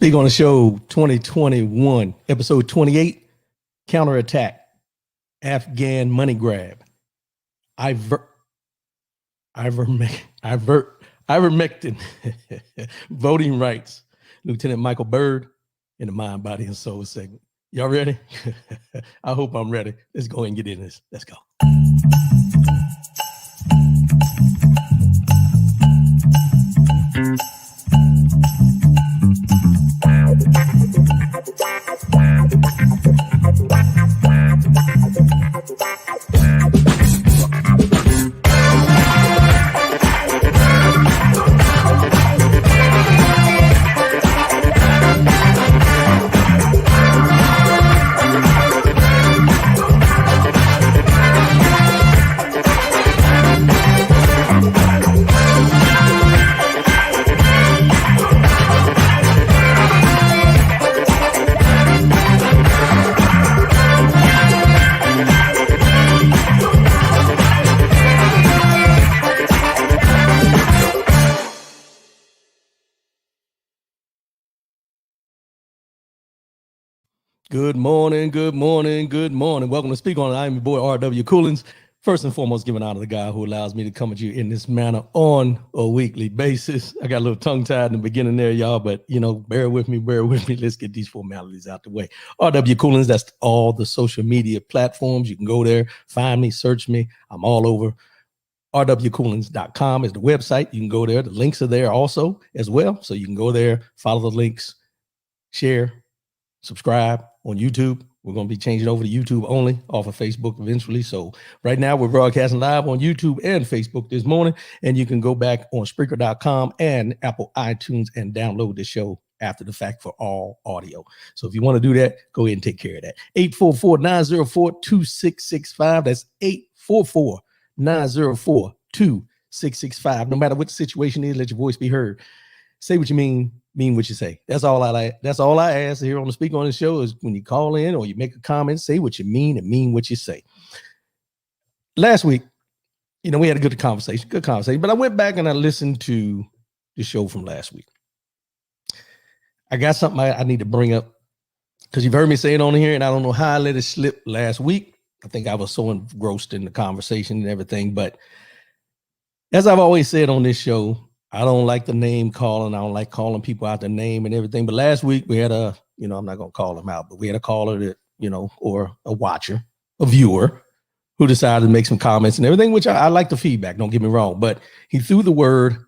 Speak on the show 2021, episode 28, counterattack, Afghan money grab, Ivermectin, voting rights, Lieutenant Michael Byrd in the Mind, Body, and Soul segment. Y'all ready? I hope I'm ready. Let's go ahead and get in this. Let's go. Good morning, good morning, good morning. Welcome to Speak On. I'm your boy, R.W. Coolins. First and foremost, giving honor to the guy who allows me to come at you in this manner on a weekly basis. I got a little tongue-tied in the beginning there, y'all, but, bear with me. Let's get these formalities out the way. R.W. Coolins, that's all the social media platforms. You can go there, find me, search me. I'm all over. rwcoolins.com is the website. You can go there. The links are there also as well. So you can go there, follow the links, share, subscribe on YouTube. We're going to be changing over to YouTube only off of Facebook eventually. So right now we're broadcasting live on YouTube and Facebook this morning. And you can go back on Spreaker.com and Apple iTunes and download the show after the fact for all audio. So if you want to do that, go ahead and take care of that. 844-904-2665. That's 844-904-2665. No matter what the situation is, let your voice be heard. Say what you mean what you say. That's all I ask here on the Speak On the show is when you call in or you make a comment, say what you mean and mean what you say. Last week, we had a good conversation, but I went back and I listened to the show from last week. I got something I need to bring up because you've heard me say it on here and I don't know how I let it slip last week. I think I was so engrossed in the conversation and everything, but as I've always said on this show, I don't like the name calling. I don't like calling people out their name and everything. But last week we had I'm not going to call them out, but we had a caller that, or a watcher, a viewer who decided to make some comments and everything, which I like the feedback. Don't get me wrong. But he threw the word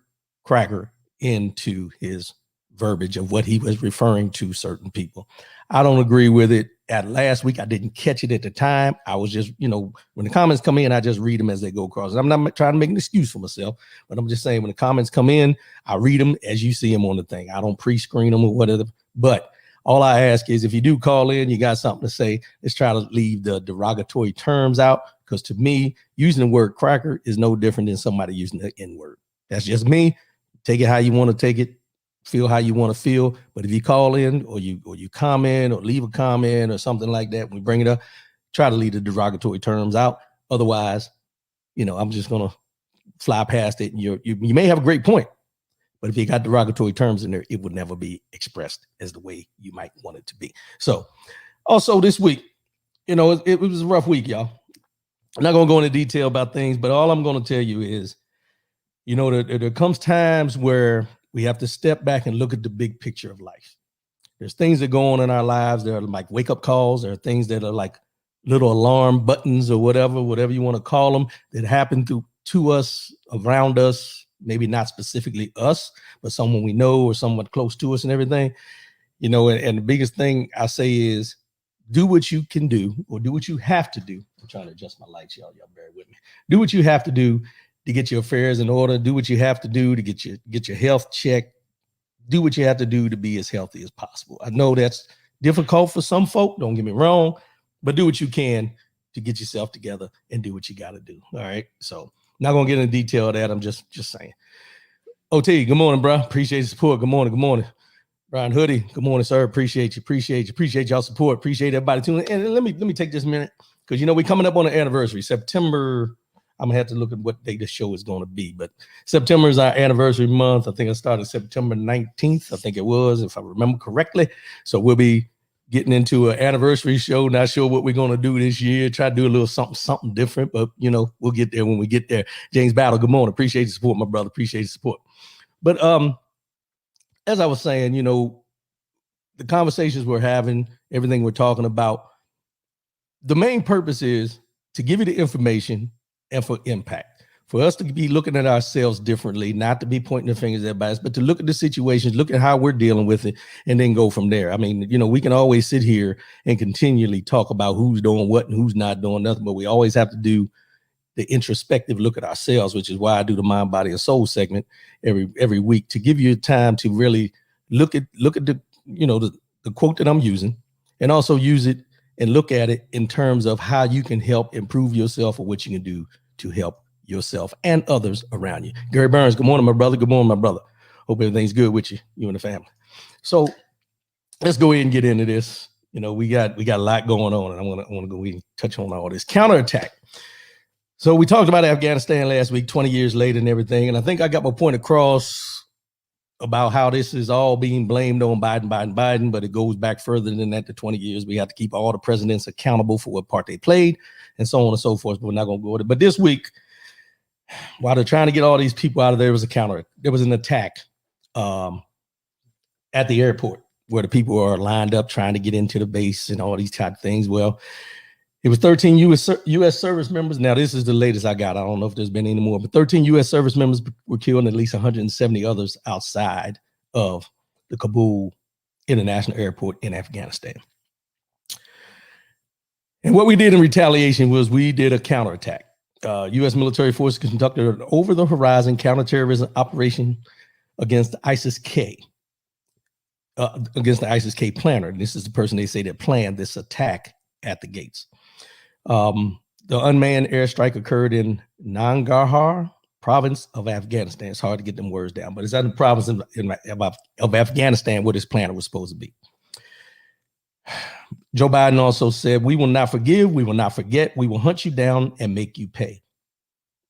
cracker into his verbiage of what he was referring to certain people. I don't agree with it. At last week, I didn't catch it at the time. I was just, when the comments come in, I just read them as they go across. I'm not trying to make an excuse for myself, but I'm just saying when the comments come in, I read them as you see them on the thing. I don't pre-screen them or whatever. But all I ask is if you do call in, you got something to say, let's try to leave the derogatory terms out. Because to me, using the word cracker is no different than somebody using the N-word. That's just me. Take it how you want to take it. Feel how you want to feel. But if you call in or you comment or leave a comment or something like that, when we bring it up, try to leave the derogatory terms out. Otherwise, I'm just going to fly past it. And you may have a great point, but if you got derogatory terms in there, it would never be expressed as the way you might want it to be. So also this week, it was a rough week, y'all. I'm not going to go into detail about things, but all I'm going to tell you is, there comes times where we have to step back and look at the big picture of life. There's things that go on in our lives. There are like wake-up calls. There are things that are like little alarm buttons or whatever you want to call them that happen to us, around us, maybe not specifically us, but someone we know or someone close to us and everything. And the biggest thing I say is do what you can do or do what you have to do. I'm trying to adjust my lights, y'all bear with me. Do what you have to do to get your affairs in order. Do what you have to do to get your health checked. Do what you have to do to be as healthy as possible. I know that's difficult for some folk, don't get me wrong, but do what you can to get yourself together and do what you got to do. All right. So not going to get into detail of that. I'm just saying. OT, good morning, bro. Appreciate the support. Good morning. Brian Hoodie, good morning, sir. Appreciate y'all support. Appreciate everybody tuning in. And let me take this minute because we're coming up on the anniversary, September I'm gonna have to look at what day the show is going to be. But September is our anniversary month. I think I started September 19th. I think it was, if I remember correctly. So we'll be getting into an anniversary show. Not sure what we're going to do this year. Try to do a little something different, but we'll get there when we get there. James Battle, good morning. Appreciate the support, my brother. Appreciate the support. But as I was saying, the conversations we're having, everything we're talking about, the main purpose is to give you the information and for impact, for us to be looking at ourselves differently, not to be pointing the fingers at us, but to look at the situations, look at how we're dealing with it, and then go from there. I mean, we can always sit here and continually talk about who's doing what and who's not doing nothing, but we always have to do the introspective look at ourselves, which is why I do the mind, body, and soul segment every week, to give you time to really look at the the quote that I'm using, and also use it and look at it in terms of how you can help improve yourself or what you can do to help yourself and others around you. Gary Burns, good morning, my brother. Good morning, my brother. Hope everything's good with you and the family. So let's go ahead and get into this. We got a lot going on, and I want to go ahead and touch on all this. Counterattack. So we talked about Afghanistan last week, 20 years later and everything. And I think I got my point across about how this is all being blamed on Biden, but it goes back further than that to 20 years. We have to keep all the presidents accountable for what part they played and so on and so forth, but we're not going to go with it. But this week, while they're trying to get all these people out of there, there was an attack at the airport where the people are lined up trying to get into the base and all these type of things. Well, it was 13 U.S. service members. Now, this is the latest I got. I don't know if there's been any more, but 13 U.S. service members were killed and at least 170 others outside of the Kabul International Airport in Afghanistan. And what we did in retaliation was we did a counterattack. U.S. military forces conducted an over-the-horizon counterterrorism operation against the ISIS-K. Against the ISIS-K planner. And this is the person they say that planned this attack at the gates. The unmanned airstrike occurred in Nangarhar province of Afghanistan. It's hard to get them words down, but it's in the province of Afghanistan where this planner was supposed to be. Joe Biden also said, "We will not forgive, we will not forget, we will hunt you down and make you pay,"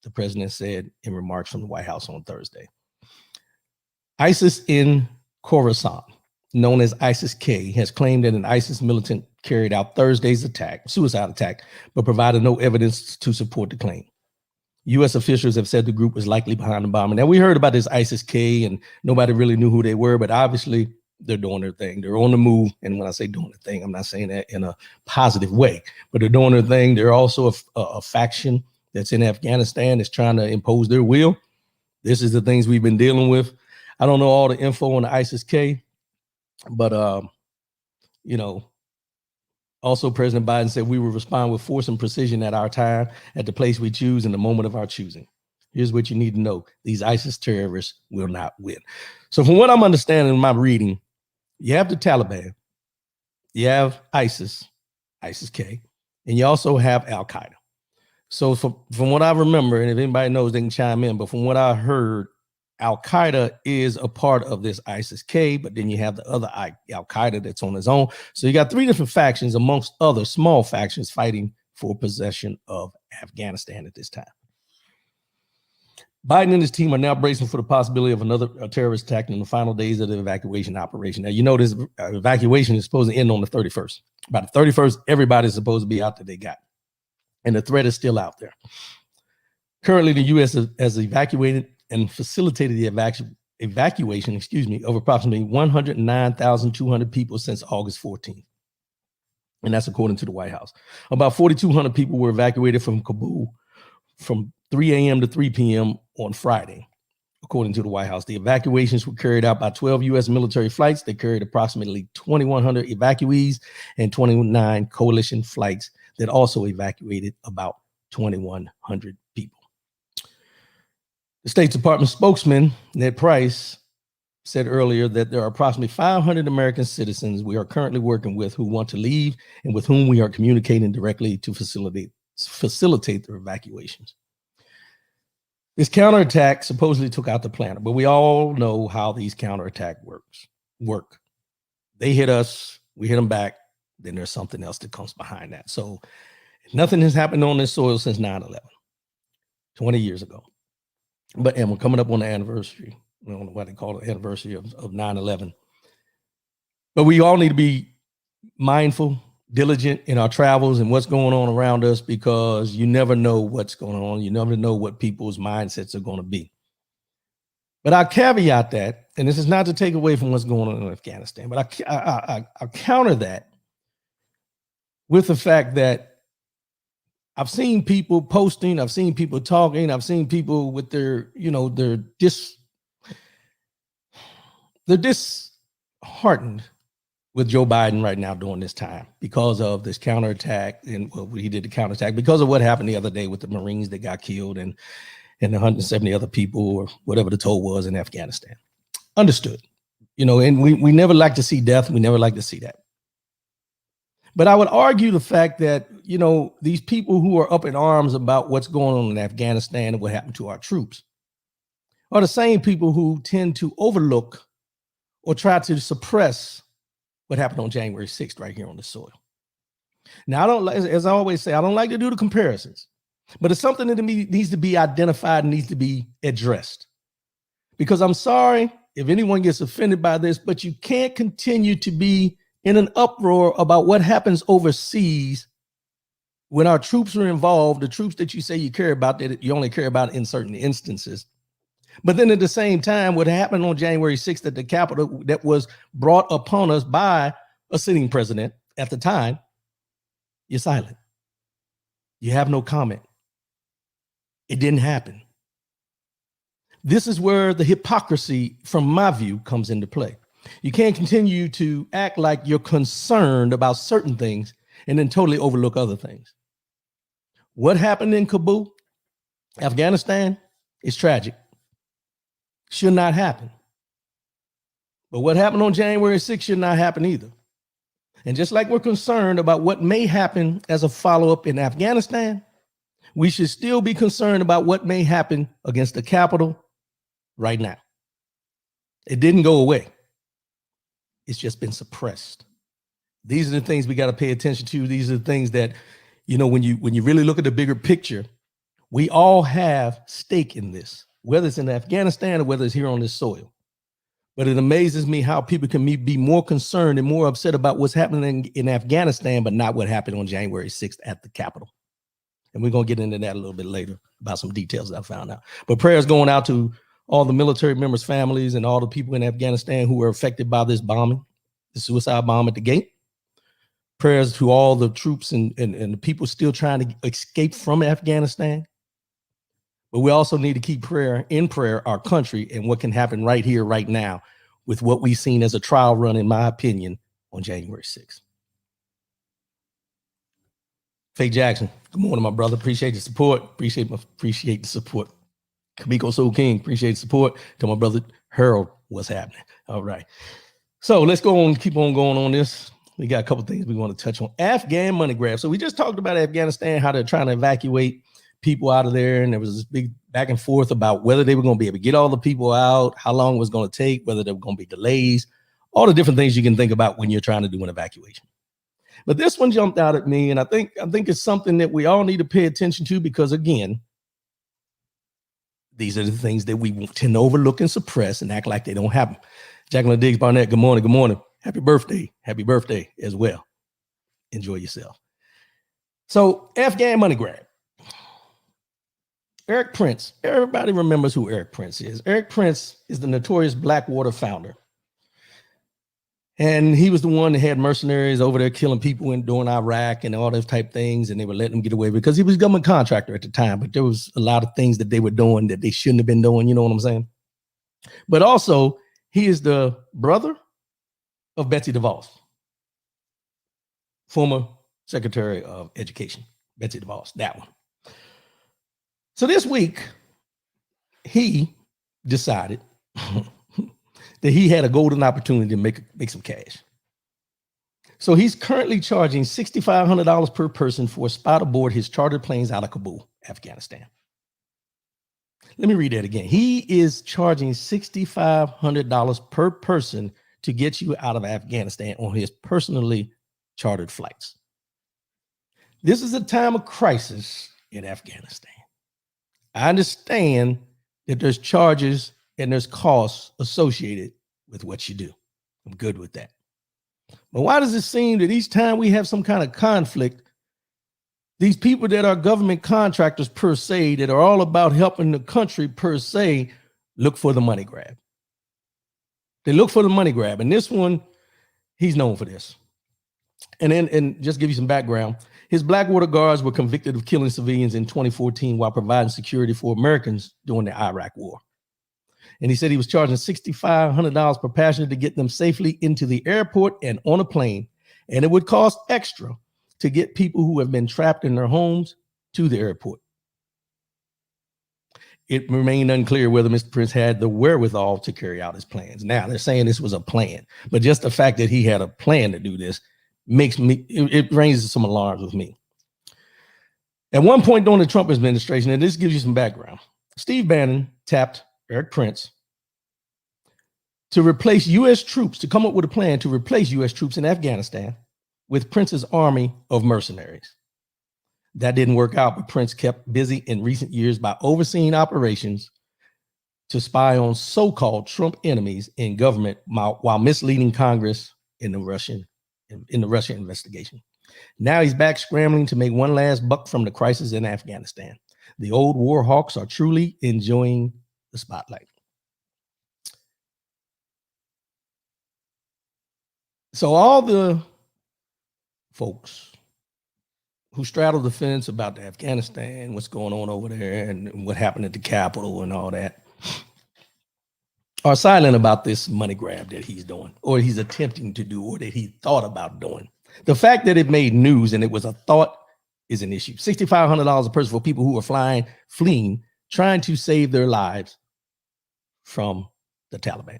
the president said in remarks from the White House on Thursday. ISIS in Khorasan, known as ISIS-K, has claimed that an ISIS militant carried out Thursday's suicide attack, but provided no evidence to support the claim. U.S. officials have said the group was likely behind the bombing. Now, we heard about this ISIS-K, and nobody really knew who they were, but obviously they're doing their thing. They're on the move, and when I say doing their thing, I'm not saying that in a positive way, but they're doing their thing. They're also a faction that's in Afghanistan that's trying to impose their will. This is the things we've been dealing with. I don't know all the info on the ISIS-K, but, also President Biden said we will respond with force and precision at our time, at the place we choose, in the moment of our choosing. Here's what you need to know. These ISIS terrorists will not win. So from what I'm understanding in my reading, you have the Taliban, you have ISIS-K, and you also have Al-Qaeda. So from what I remember, and if anybody knows, they can chime in, but from what I heard, Al-Qaeda is a part of this ISIS-K, but then you have the other Al-Qaeda that's on its own. So you got three different factions amongst other small factions fighting for possession of Afghanistan at this time. Biden and his team are now bracing for the possibility of another terrorist attack in the final days of the evacuation operation. Now, this evacuation is supposed to end on the 31st. By the 31st, everybody's supposed to be out that they got. And the threat is still out there. Currently, the U.S. has evacuated and facilitated the evacuation of approximately 109,200 people since August 14th. And that's according to the White House. About 4,200 people were evacuated from Kabul from 3 a.m. to 3 p.m. on Friday, according to the White House. The evacuations were carried out by 12 U.S. military flights. They carried approximately 2,100 evacuees and 29 coalition flights that also evacuated about 2,100 people. The State Department spokesman, Ned Price, said earlier that there are approximately 500 American citizens we are currently working with who want to leave and with whom we are communicating directly to facilitate their evacuations. This counterattack supposedly took out the planner, but we all know how these counterattack work. They hit us, we hit them back, then there's something else that comes behind that. So nothing has happened on this soil since 9/11. 20 years ago. And we're coming up on the anniversary. I don't know why they call it the anniversary of 9/11. But we all need to be mindful, diligent in our travels and what's going on around us, because you never know what's going on. You never know what people's mindsets are going to be. But I caveat that, and this is not to take away from what's going on in Afghanistan, but I counter that with the fact that I've seen people posting, I've seen people talking, I've seen people with their, they're disheartened with Joe Biden right now during this time because of this counterattack, and he did the counterattack because of what happened the other day with the Marines that got killed and the 170 other people or whatever the toll was in Afghanistan. Understood, and we never like to see death. We never like to see that. But I would argue the fact that, these people who are up in arms about what's going on in Afghanistan and what happened to our troops are the same people who tend to overlook or try to suppress what happened on January 6th right here on the soil. Now, I don't, as I always say, I don't like to do the comparisons, but it's something that needs to be identified and needs to be addressed. Because I'm sorry if anyone gets offended by this, but you can't continue to be in an uproar about what happens overseas when our troops are involved, the troops that you say you care about, that you only care about in certain instances. But then at the same time, what happened on January 6th at the Capitol that was brought upon us by a sitting president at the time, you're silent. You have no comment. It didn't happen. This is where the hypocrisy, from my view, comes into play. You can't continue to act like you're concerned about certain things and then totally overlook other things. What happened in Kabul, Afghanistan, is tragic. Should not happen. But what happened on January 6th should not happen either. And just like we're concerned about what may happen as a follow-up in Afghanistan, we should still be concerned about what may happen against the Capitol right now. It didn't go away. It's just been suppressed. These are the things we got to pay attention to. These are the things that, when you really look at the bigger picture, we all have stake in this, whether it's in Afghanistan or whether it's here on this soil. But it amazes me how people can be more concerned and more upset about what's happening in Afghanistan, but not what happened on January 6th at the Capitol. And we're going to get into that a little bit later about some details that I found out. But prayers going out to all the military members' families and all the people in Afghanistan who were affected by this bombing, the suicide bomb at the gate. Prayers to all the troops and the people still trying to escape from Afghanistan. But we also need to keep in prayer our country and what can happen right here, right now, with what we've seen as a trial run, in my opinion, on January 6th. Faye Jackson, good morning, my brother. Appreciate the support. Appreciate the support. Kamiko Soul King, appreciate the support. To my brother Harold, what's happening? All right. So let's go on, keep on going on this. We got a couple things we want to touch on. Afghan money grab. So we just talked about Afghanistan, how they're trying to evacuate people out of there. And there was this big back and forth about whether they were going to be able to get all the people out, how long it was going to take, whether there were going to be delays, all the different things you can think about when you're trying to do an evacuation. But this one jumped out at me, and I think it's something that we all need to pay attention to, because again, these are the things that we tend to overlook and suppress and act like they don't happen. Jacqueline Diggs Barnett, good morning. Good morning. Happy birthday as well. Enjoy yourself. So, Afghan money grab. Eric Prince. Everybody remembers who Eric Prince is. Eric Prince is the notorious Blackwater founder. And he was the one that had mercenaries over there killing people during Iraq and all those type things. And they were letting them get away because he was a government contractor at the time. But there was a lot of things that they were doing that they shouldn't have been doing. You know what I'm saying? But also, he is the brother of Betsy DeVos, former Secretary of Education. Betsy DeVos, that one. So this week, he decided that he had a golden opportunity to make some cash. So he's currently charging $6,500 per person for a spot aboard his chartered planes out of Kabul, Afghanistan. Let me read that again. He is charging $6,500 per person to get you out of Afghanistan on his personally chartered flights. This is a time of crisis in Afghanistan. I understand that there's charges and there's costs associated with what you do. I'm good with that. But why does it seem that each time we have some kind of conflict, these people that are government contractors per se, that are all about helping the country per se, look for the money grab? They look for the money grab. And this one, he's known for this. And just give you some background, his Blackwater guards were convicted of killing civilians in 2014 while providing security for Americans during the Iraq War. And he said he was charging $6,500 per passenger to get them safely into the airport and on a plane. And it would cost extra to get people who have been trapped in their homes to the airport. It remained unclear whether Mr. Prince had the wherewithal to carry out his plans. Now, they're saying this was a plan, but just the fact that he had a plan to do this makes me, it raises some alarms with me. At one point during the Trump administration, and this gives you some background, Steve Bannon tapped Eric Prince to replace U.S. troops, to come up with a plan to replace U.S. troops in Afghanistan with Prince's army of mercenaries. That didn't work out, but Prince kept busy in recent years by overseeing operations to spy on so-called Trump enemies in government while misleading Congress in the Russian investigation. Now he's back scrambling to make one last buck from the crisis in Afghanistan. The old war hawks are truly enjoying the spotlight. So all the folks who straddle the fence about Afghanistan, what's going on over there, and what happened at the Capitol and all that, are silent about this money grab that he's doing, or he's attempting to do, or that he thought about doing. The fact that it made news and it was a thought is an issue. $6,500 a person for people who are fleeing, trying to save their lives from the Taliban.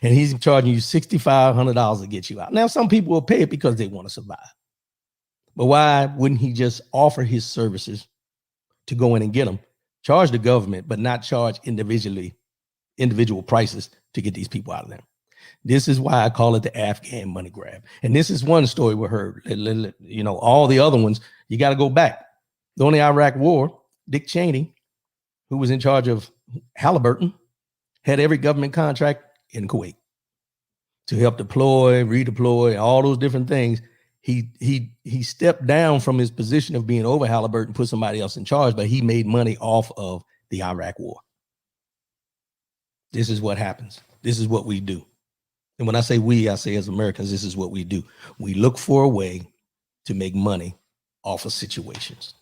And he's charging you $6,500 to get you out. Now, some people will pay it because they want to survive. But why wouldn't he just offer his services to go in and get them, charge the government, but not charge individual prices to get these people out of there? This is why I call it the Afghan money grab. And this is one story we heard. You know, all the other ones, you got to go back. During the Iraq War, Dick Cheney, who was in charge of Halliburton, had every government contract in Kuwait to help deploy, redeploy, all those different things. He stepped down from his position of being over Halliburton, put somebody else in charge, but he made money off of the Iraq War. This is what happens. This is what we do. And when I say we, I say as Americans, this is what we do. We look for a way to make money off of situations.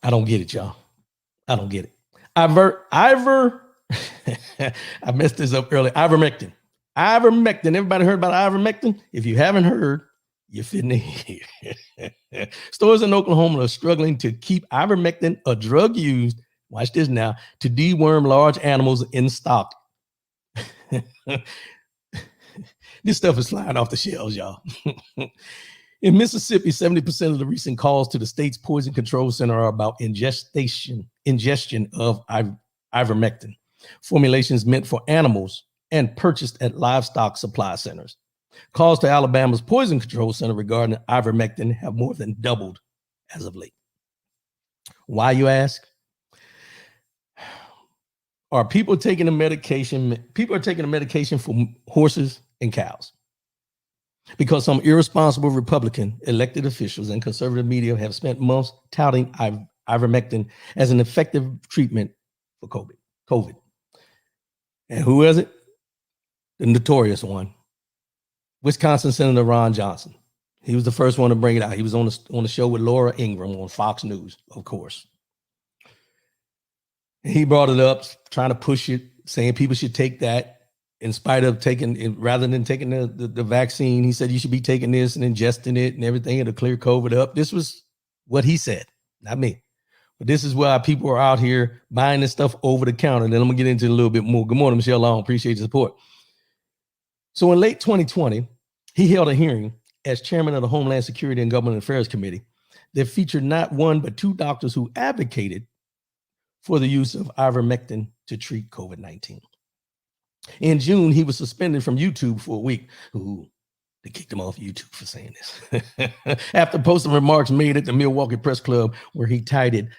I don't get it, y'all. I don't get it. I messed this up earlier. Ivermectin. Everybody heard about Ivermectin? If you haven't heard, you're fitting to hear. Stores in Oklahoma are struggling to keep Ivermectin, a drug used, watch this now, to deworm large animals, in stock. This stuff is flying off the shelves, y'all. In Mississippi, 70% of the recent calls to the state's poison control center are about ingestion of ivermectin, formulations meant for animals and purchased at livestock supply centers. Calls to Alabama's poison control center regarding ivermectin have more than doubled as of late. Why, you ask? Are people taking a medication? People are taking a medication for horses and cows because some irresponsible Republican elected officials and conservative media have spent months touting ivermectin as an effective treatment for COVID. And who is it? The notorious one, Wisconsin Senator Ron Johnson. He was the first one to bring it out. He was on the show with Laura Ingraham on Fox News, of course. He brought it up, trying to push it, saying people should take that in spite of rather than taking the vaccine. He said you should be taking this and ingesting it and everything. It'll clear COVID up. This was what he said, not me. But this is why people are out here buying this stuff over the counter. And then I'm going to get into it a little bit more. Good morning, Michelle Long. Appreciate your support. So in late 2020, he held a hearing as chairman of the Homeland Security and Government Affairs Committee that featured not one, but two doctors who advocated for the use of ivermectin to treat COVID-19. In June, he was suspended from YouTube for a week. Ooh, They kicked him off YouTube for saying this. After posting remarks made at the Milwaukee Press Club where he touted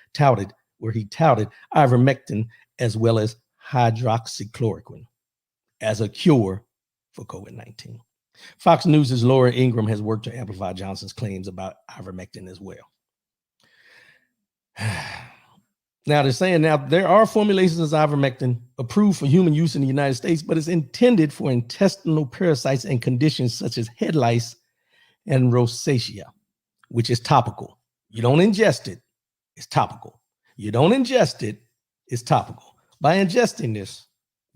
ivermectin as well as hydroxychloroquine as a cure for COVID-19. Fox News' Laura Ingraham has worked to amplify Johnson's claims about ivermectin as well. Now they're saying there are formulations of ivermectin approved for human use in the United States, but it's intended for intestinal parasites and conditions such as head lice and rosacea, which is topical. You don't ingest it, it's topical. You don't ingest it, it's topical. By ingesting this,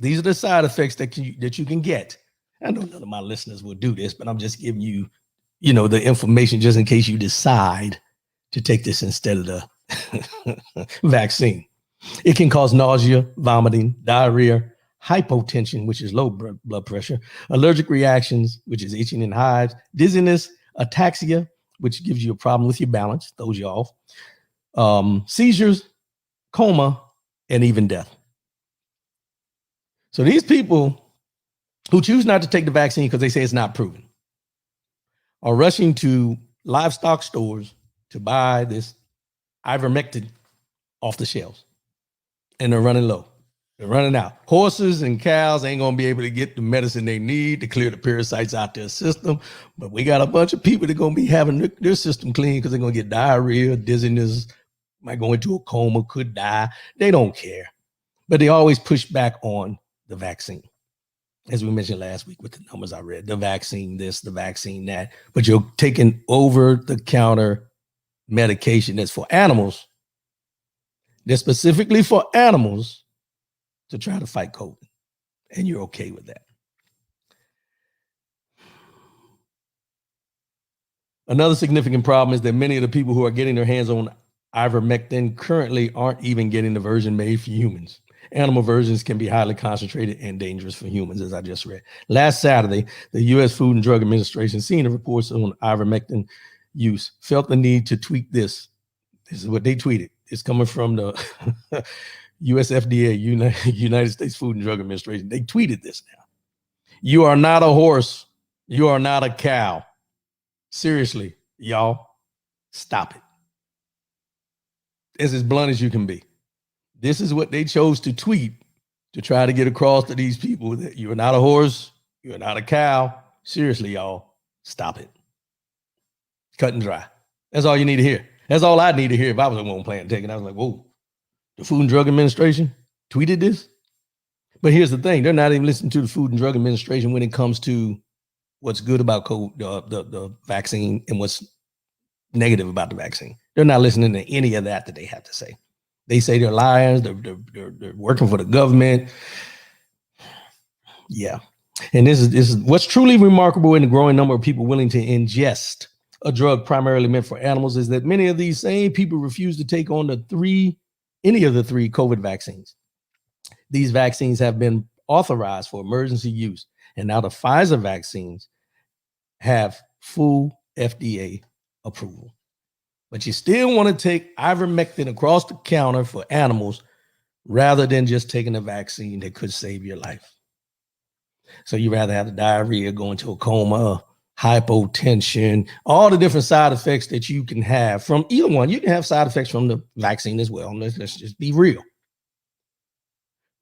these are the side effects that you can get. I know none of my listeners will do this, but I'm just giving you, the information just in case you decide to take this instead of the vaccine. It can cause nausea, vomiting, diarrhea, hypotension, which is low blood pressure, allergic reactions, which is itching and hives, dizziness, ataxia, which gives you a problem with your balance, throws you off, seizures, coma, and even death. So these people who choose not to take the vaccine because they say it's not proven are rushing to livestock stores to buy this ivermectin off the shelves. And they're running low. They're running out. Horses and cows ain't going to be able to get the medicine they need to clear the parasites out their system. But we got a bunch of people that are going to be having their system clean because they're going to get diarrhea, dizziness, might go into a coma, could die. They don't care. But they always push back on the vaccine. As we mentioned last week with the numbers I read, the vaccine this, the vaccine that. But you're taking over-the-counter medication that's for animals, that's specifically for animals to try to fight COVID. And you're okay with that. Another significant problem is that many of the people who are getting their hands on ivermectin currently aren't even getting the version made for humans. Animal versions can be highly concentrated and dangerous for humans, as I just read. Last Saturday, the U.S. Food and Drug Administration, seeing the reports on ivermectin use, felt the need to tweak this. This is what they tweeted. It's coming from the US FDA, United States Food and Drug Administration. They tweeted this now. You are not a horse. You are not a cow. Seriously, y'all, stop it. It's as blunt as you can be. This is what they chose to tweet to try to get across to these people that you are not a horse. You are not a cow. Seriously, y'all, stop it. Cut and dry. That's all you need to hear. That's all I need to hear if I was on playing ticket. I was like, whoa, the Food and Drug Administration tweeted this? But here's the thing. They're not even listening to the Food and Drug Administration when it comes to what's good about the vaccine and what's negative about the vaccine. They're not listening to any of that they have to say. They say they're liars. They're working for the government. Yeah. And this is what's truly remarkable in the growing number of people willing to ingest a drug primarily meant for animals is that many of these same people refuse to take on any of the three COVID vaccines. These vaccines have been authorized for emergency use. And now the Pfizer vaccines have full FDA approval. But you still want to take ivermectin across the counter for animals rather than just taking a vaccine that could save your life. So you rather have the diarrhea, go into a coma, hypotension, all the different side effects that you can have from either one. You can have side effects from the vaccine as well. Let's just be real.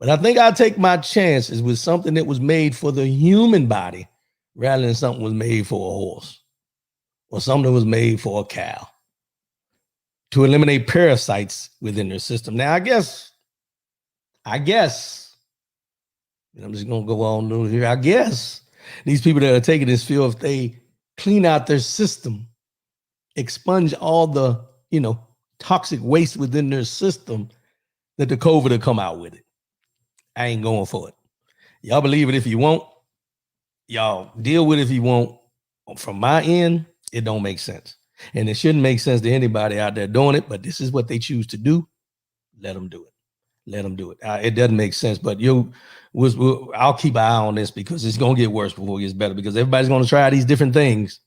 But I think I'll take my chances with something that was made for the human body rather than something was made for a horse or something that was made for a cow to eliminate parasites within their system. Now, I guess, I'm just going to go on here. I guess these people that are taking this feel if they clean out their system, expunge all the, toxic waste within their system, that the COVID will come out with it. I ain't going for it. Y'all believe it if you want. Y'all deal with it if you want. From my end, it don't make sense. And it shouldn't make sense to anybody out there doing it, but this is what they choose to do. Let them do it. Let them do it. It doesn't make sense, but I'll keep an eye on this because it's going to get worse before it gets better because everybody's going to try these different things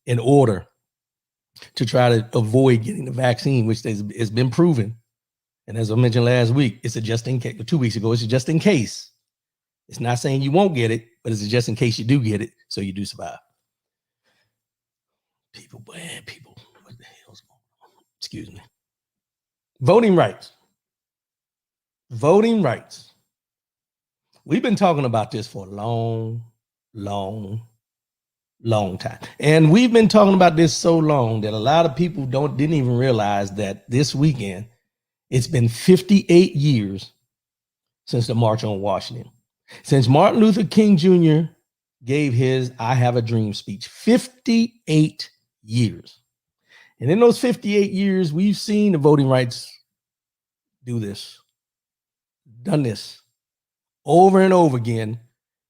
in order to try to avoid getting the vaccine, which has been proven. And as I mentioned last week, it's a just in case. 2 weeks ago, it's a just in case. It's not saying you won't get it, but it's a just in case you do get it, so you do survive. People, man, people, what the hell's going on? Excuse me. Voting rights. Voting rights. We've been talking about this for a long time. And we've been talking about this so long that a lot of people didn't even realize that this weekend, it's been 58 years since the March on Washington. Since Martin Luther King Jr. gave his I Have a Dream speech, 58 years. And in those 58 years, we've seen the voting rights do this, done this over and over again.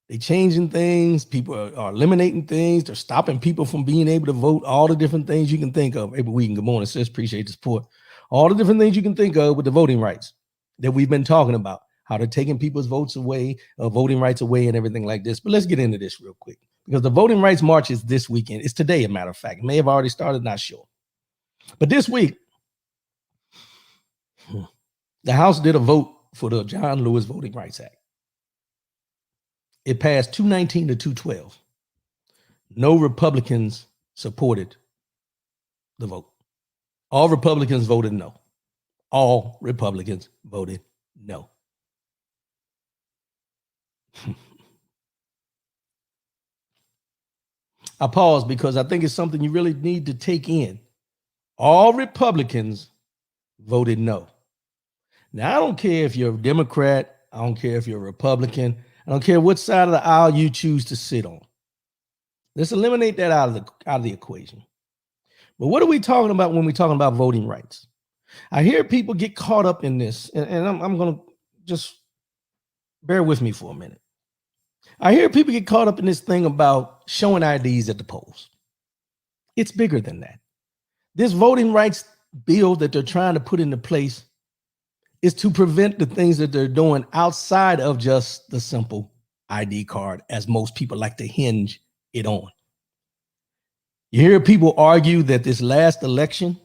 They're changing things. People are eliminating things. They're stopping people from being able to vote. All the different things you can think of. Every week, good morning, sis. Appreciate the support. All the different things you can think of with the voting rights that we've been talking about, how they're taking people's votes away, voting rights away, and everything like this. But let's get into this real quick, because the voting rights march is this weekend. It's today, a matter of fact. It may have already started, not sure. But this week, the House did a vote for the John Lewis Voting Rights Act. It passed 219 to 212. No Republicans supported the vote. All Republicans voted no. All Republicans voted no. I pause because I think it's something you really need to take in. All Republicans voted no. Now, I don't care if you're a Democrat. I don't care if you're a Republican. I don't care what side of the aisle you choose to sit on. Let's eliminate that out of the equation. But what are we talking about when we're talking about voting rights? I hear people get caught up in this, and I'm going to just bear with me for a minute. I hear people get caught up in this thing about showing IDs at the polls. It's bigger than that. This voting rights bill that they're trying to put into place is to prevent the things that they're doing outside of just the simple ID card, as most people like to hinge it on. You hear people argue that this last election,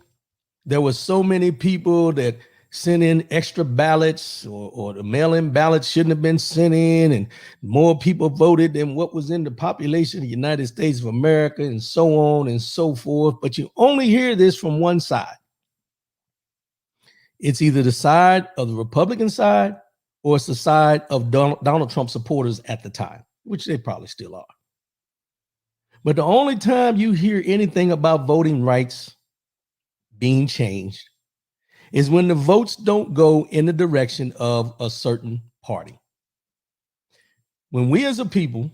there were so many people that sent in extra ballots, or the mail-in ballots shouldn't have been sent in, and more people voted than what was in the population of the United States of America, and so on and so forth. But you only hear this from one side. It's either the side of the Republican side, or it's the side of Donald Trump supporters at the time, which they probably still are. But the only time you hear anything about voting rights being changed is when the votes don't go in the direction of a certain party. When we as a people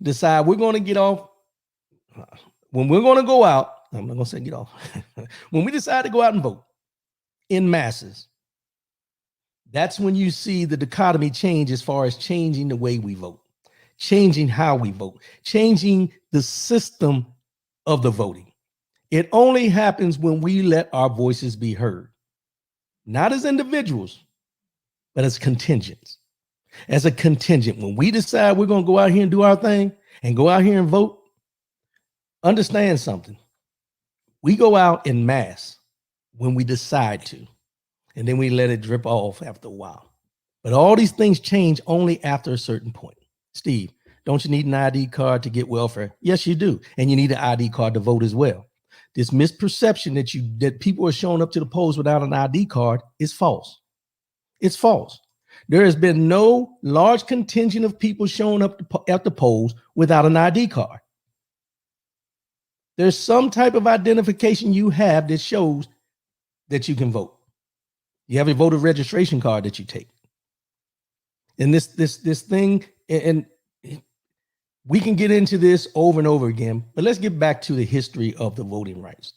decide we're going to get off, when we're going to go out, I'm not going to say get off. When we decide to go out and vote in masses, that's when you see the dichotomy change as far as changing the way we vote, changing how we vote, changing the system of the voting. It only happens when we let our voices be heard, not as individuals, but as contingents. As a contingent, when we decide we're going to go out here and do our thing and go out here and vote, understand something. We go out in mass when we decide to, and then we let it drip off after a while. But all these things change only after a certain point. Steve, don't you need an ID card to get welfare? Yes, you do. And you need an ID card to vote as well. This misperception that people are showing up to the polls without an ID card is false. It's false. There has been no large contingent of people showing up at the polls without an ID card. There's some type of identification you have that shows that you can vote. You have a voter registration card that you take. And this thing, and we can get into this over and over again, but let's get back to the history of the voting rights.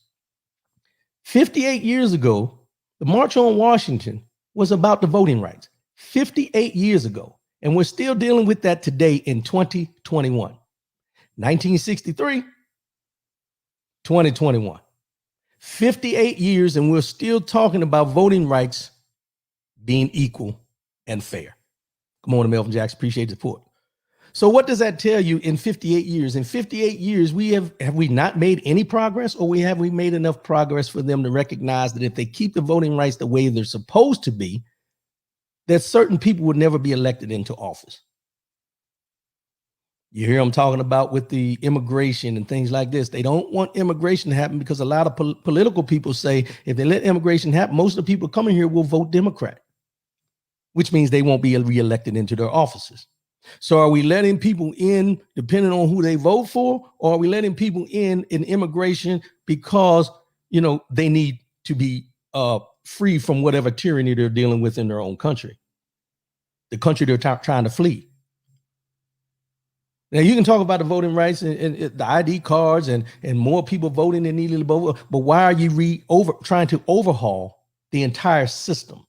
58 years ago, the March on Washington was about the voting rights. 58 years ago. And we're still dealing with that today in 2021. 1963, 2021. 58 years, and we're still talking about voting rights being equal and fair. Good morning, Melvin Jackson. Appreciate the support. So what does that tell you in 58 years? In 58 years, have we not made any progress, or have we made enough progress for them to recognize that if they keep the voting rights the way they're supposed to be, that certain people would never be elected into office? You hear them talking about with the immigration and things like this. They don't want immigration to happen because a lot of political people say if they let immigration happen, most of the people coming here will vote Democrat, which means they won't be reelected into their offices. So are we letting people in depending on who they vote for, or are we letting people in immigration because, you know, they need to be free from whatever tyranny they're dealing with in their own country, the country they're trying to flee? Now you can talk about the voting rights and the ID cards and more people voting than needed to vote, but why are you trying to overhaul the entire system?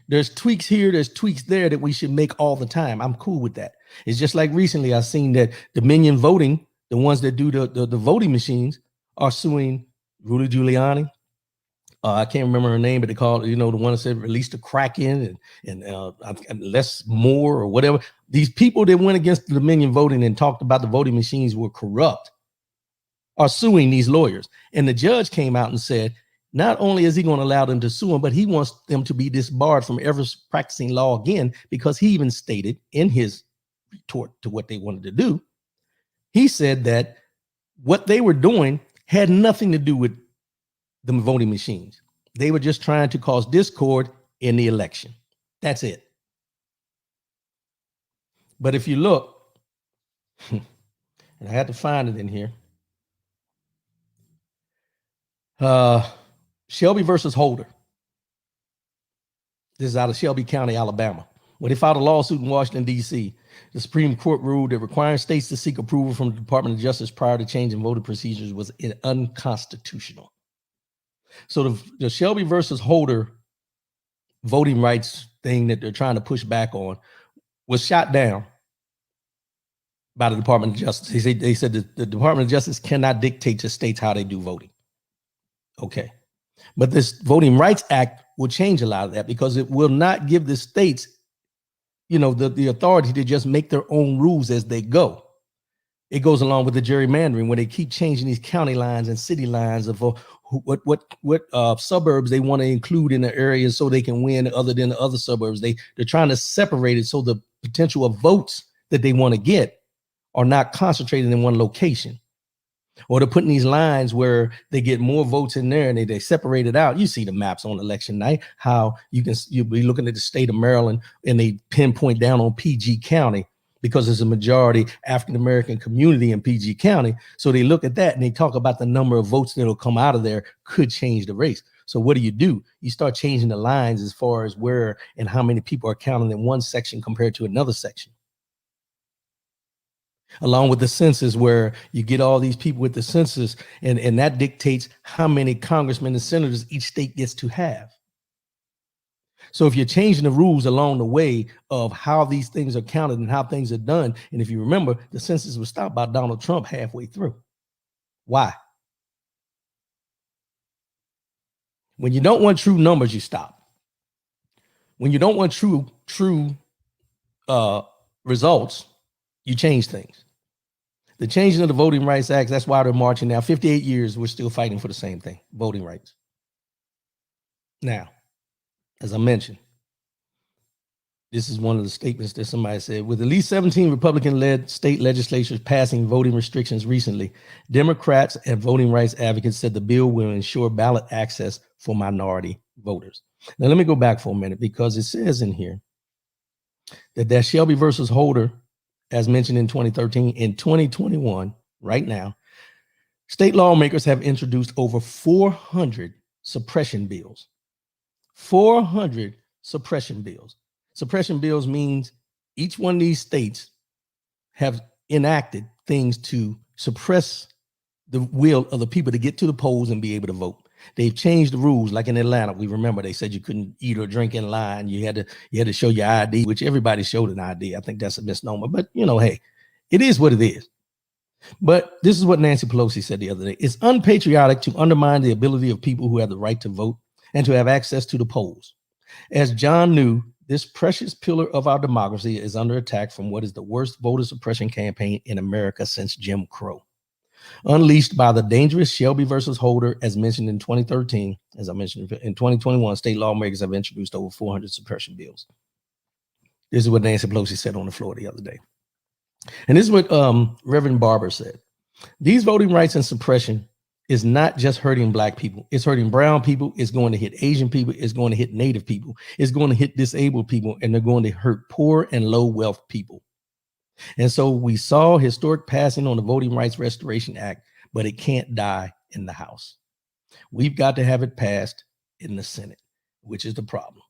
There's tweaks here, there's tweaks there that we should make all the time. I'm cool with that. It's just like recently I seen that Dominion Voting, the ones that do the voting machines, are suing Rudy Giuliani. I can't remember her name, but they called, you know, the one that said release the Kraken and less more or whatever. These people that went against the Dominion Voting and talked about the voting machines were corrupt are suing these lawyers. And the judge came out and said, not only is he going to allow them to sue them, but he wants them to be disbarred from ever practicing law again, because he even stated in his retort to what they wanted to do, he said that what they were doing had nothing to do with the voting machines. They were just trying to cause discord in the election. That's it. But if you look, and I had to find it in here, Shelby versus Holder. This is out of Shelby County, Alabama. When they filed a lawsuit in Washington, D.C., the Supreme Court ruled that requiring states to seek approval from the Department of Justice prior to changing voting procedures was unconstitutional. So the Shelby versus Holder voting rights thing that they're trying to push back on was shot down by the Department of Justice. They said that the Department of Justice cannot dictate to states how they do voting. Okay. But this Voting Rights Act will change a lot of that, because it will not give the states, you know, the authority to just make their own rules as they go. It goes along with the gerrymandering, when they keep changing these county lines and city lines of what suburbs they want to include in the area so they can win other than the other suburbs. They're trying to separate it so the potential of votes that they want to get are not concentrated in one location. Or they're putting these lines where they get more votes in there and they separate it out. You see the maps on election night, how you'll be looking at the state of Maryland and they pinpoint down on PG County because there's a majority African-American community in PG County. So they look at that and they talk about the number of votes that'll come out of there could change the race. So what do? You start changing the lines as far as where and how many people are counted in one section compared to another section. Along with the census, where you get all these people with the census, and that dictates how many congressmen and senators each state gets to have. So if you're changing the rules along the way of how these things are counted and how things are done, and if you remember, the census was stopped by Donald Trump halfway through. Why? When you don't want true numbers, you stop. When you don't want true results, you change things. The changing of the Voting Rights Act, that's why they're marching now. 58 years, we're still fighting for the same thing, voting rights. Now, as I mentioned, this is one of the statements that somebody said. With at least 17 Republican-led state legislatures passing voting restrictions recently, Democrats and voting rights advocates said the bill will ensure ballot access for minority voters. Now, let me go back for a minute, because it says in here that Shelby versus Holder, as mentioned in 2013, in 2021, right now, state lawmakers have introduced over 400 suppression bills. 400 suppression bills. Suppression bills means each one of these states have enacted things to suppress the will of the people to get to the polls and be able to vote. They've changed the rules. Like in Atlanta, we remember they said you couldn't eat or drink in line. You had to show your ID, which everybody showed an ID. I think that's a misnomer, but you know, hey, it is what it is. But this is what Nancy Pelosi said the other day. It's unpatriotic to undermine the ability of people who have the right to vote and to have access to the polls. As John knew, this precious pillar of our democracy is under attack from what is the worst voter suppression campaign in America since Jim Crow. Unleashed by the dangerous Shelby versus Holder, as mentioned in 2013, as I mentioned in 2021, state lawmakers have introduced over 400 suppression bills. This is what Nancy Pelosi said on the floor the other day. And this is what Reverend Barber said. These voting rights and suppression is not just hurting black people. It's hurting brown people. It's going to hit Asian people. It's going to hit Native people. It's going to hit disabled people, and they're going to hurt poor and low wealth people. And so we saw historic passing on the Voting Rights Restoration Act, but it can't die in the House. We've got to have it passed in the Senate, which is the problem.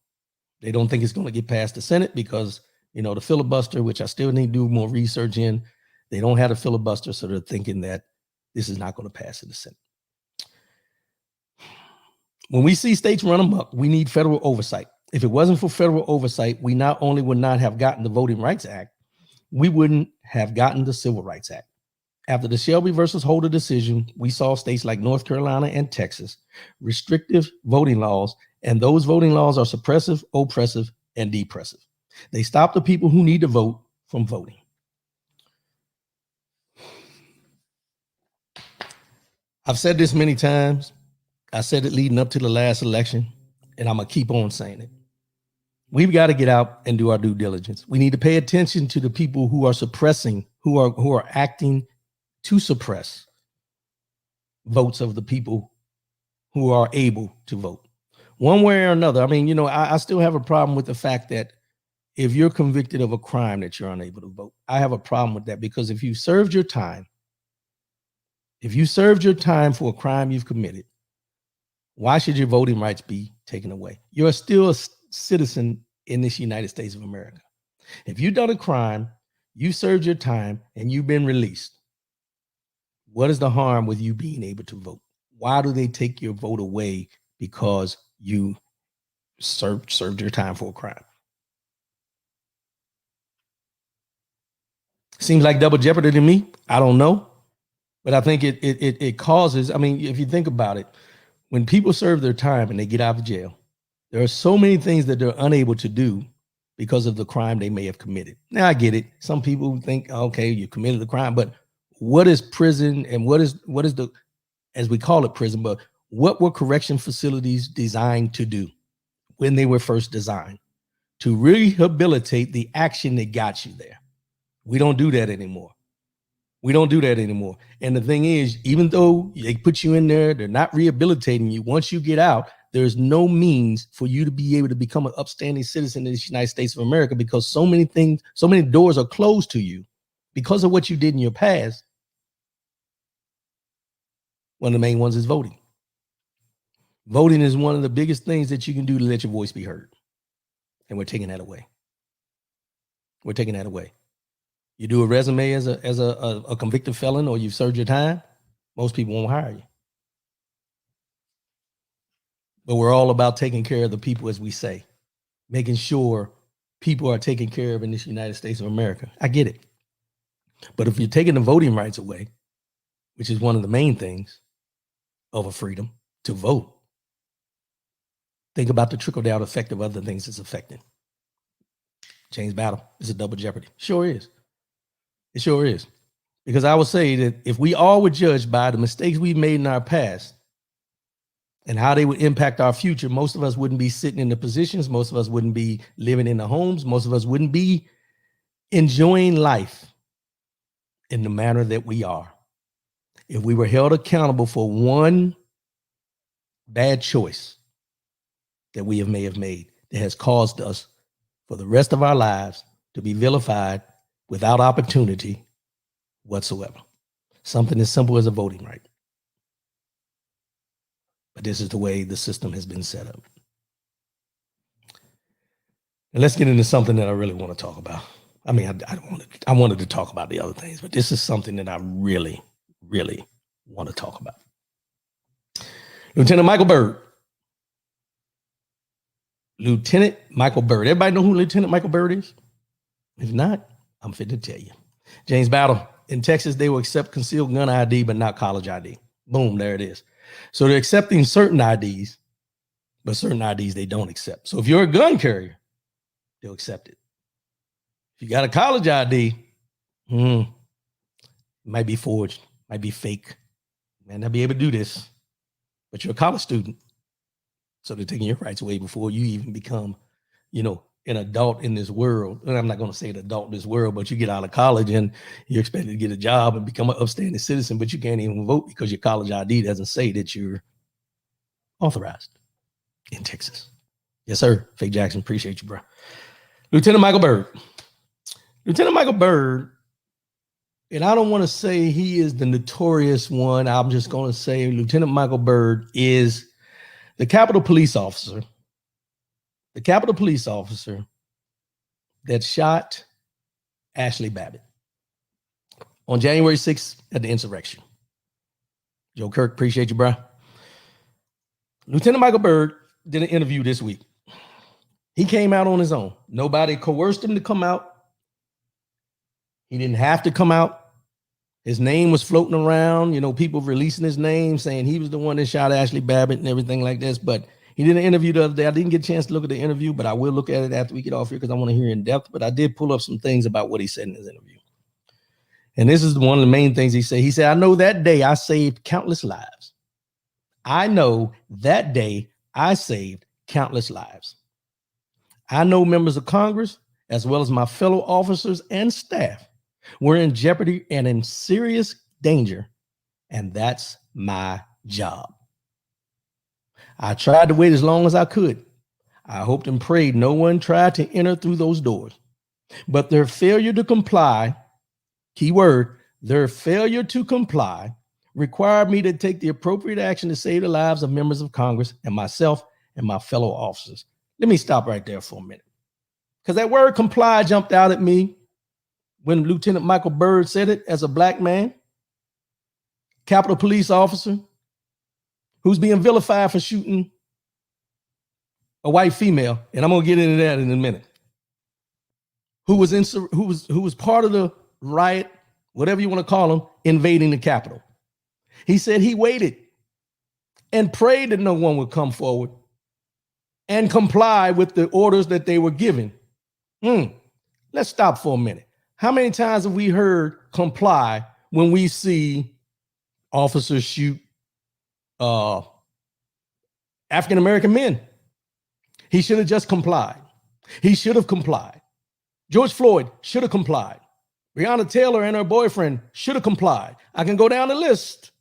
They don't think it's going to get past the Senate because, the filibuster, which I still need to do more research in, they don't have a filibuster, so they're thinking that this is not going to pass in the Senate. When we see states run amok, we need federal oversight. If it wasn't for federal oversight, we not only would not have gotten the Voting Rights Act, we wouldn't have gotten the Civil Rights Act. After the Shelby versus Holder decision, we saw states like North Carolina and Texas restrictive voting laws, and those voting laws are suppressive, oppressive, and depressive. They stop the people who need to vote from voting. I've said this many times. I said it leading up to the last election, and I'm going to keep on saying it. We've got to get out and do our due diligence. We need to pay attention to the people who are suppressing, who are acting to suppress votes of the people who are able to vote. One way or another. I mean, I still have a problem with the fact that if you're convicted of a crime that you're unable to vote. I have a problem with that because if you served your time for a crime you've committed, why should your voting rights be taken away? You're still a citizen in this United States of America. If you've done a crime, you served your time, and you've been released, what is the harm with you being able to vote? Why do they take your vote away because you served your time for a crime? Seems like double jeopardy to me. I don't know. But I think it causes, if you think about it, when people serve their time and they get out of jail, there are so many things that they're unable to do because of the crime they may have committed. Now, I get it. Some people think, okay, you committed the crime, but what is prison and what is the, as we call it prison, but what were correction facilities designed to do when they were first designed? To rehabilitate the action that got you there. We don't do that anymore. And the thing is, even though they put you in there, they're not rehabilitating you. Once you get out, there's no means for you to be able to become an upstanding citizen in the United States of America because so many doors are closed to you because of what you did in your past. One of the main ones is voting. Voting is one of the biggest things that you can do to let your voice be heard. And we're taking that away. You do a resume as a convicted felon or you've served your time, most people won't hire you. But we're all about taking care of the people, as we say, making sure people are taken care of in this United States of America. I get it. But if you're taking the voting rights away, which is one of the main things of a freedom to vote, think about the trickle-down effect of other things it's affecting. James Battle is a double jeopardy. Sure is. It sure is. Because I would say that if we all were judged by the mistakes we've made in our past and how they would impact our future, most of us wouldn't be sitting in the positions. Most of us wouldn't be living in the homes. Most of us wouldn't be enjoying life in the manner that we are. If we were held accountable for one bad choice that we may have made that has caused us for the rest of our lives to be vilified without opportunity whatsoever. Something as simple as a voting right. But this is the way the system has been set up. And let's get into something that I really want to talk about. I wanted to talk about the other things, but this is something that I really, really want to talk about. Lieutenant Michael Byrd. Lieutenant Michael Byrd. Everybody know who Lieutenant Michael Byrd is? If not, I'm fit to tell you. James Battle. In Texas, they will accept concealed gun ID, but not college ID. Boom, there it is. So they're accepting certain IDs, but certain IDs they don't accept. So if you're a gun carrier, they'll accept it. If you got a college ID, it might be forged, might be fake. Man, they'll be able to do this, but you're a college student. So they're taking your rights away before you even become, an adult in this world, and I'm not going to say an adult in this world, but you get out of college and you're expected to get a job and become an upstanding citizen, but you can't even vote because your college ID doesn't say that you're authorized in Texas. Yes, sir. Faye Jackson, appreciate you, bro. Lieutenant Michael Byrd. Lieutenant Michael Byrd, and I don't want to say he is the notorious one. I'm just going to say Lieutenant Michael Byrd is the Capitol Police officer. The Capitol Police officer that shot Ashley Babbitt on January 6th at the insurrection. Joe Kirk, appreciate you, bro. Lieutenant Michael Byrd did an interview this week. He came out on his own. Nobody coerced him to come out. He didn't have to come out. His name was floating around, people releasing his name, saying he was the one that shot Ashley Babbitt and everything like this. But he did an interview the other day. I didn't get a chance to look at the interview, but I will look at it after we get off here because I want to hear in depth. But I did pull up some things about what he said in his interview. And this is one of the main things he said. He said, I know that day I saved countless lives. I know that day I saved countless lives. I know members of Congress, as well as my fellow officers and staff, were in jeopardy and in serious danger, and that's my job. I tried to wait as long as I could. I hoped and prayed no one tried to enter through those doors, but their failure to comply, keyword, their failure to comply required me to take the appropriate action to save the lives of members of Congress and myself and my fellow officers. Let me stop right there for a minute, because that word comply jumped out at me when Lieutenant Michael Byrd said it as a black man, Capitol Police officer, who's being vilified for shooting a white female, and I'm gonna get into that in a minute. Who was part of the riot, whatever you want to call them, invading the Capitol. He said he waited and prayed that no one would come forward and comply with the orders that they were giving. Let's stop for a minute. How many times have we heard comply when we see officers shoot African-American men? He should have just complied. He should have complied. George Floyd should have complied. Breonna Taylor and her boyfriend should have complied. I can go down the list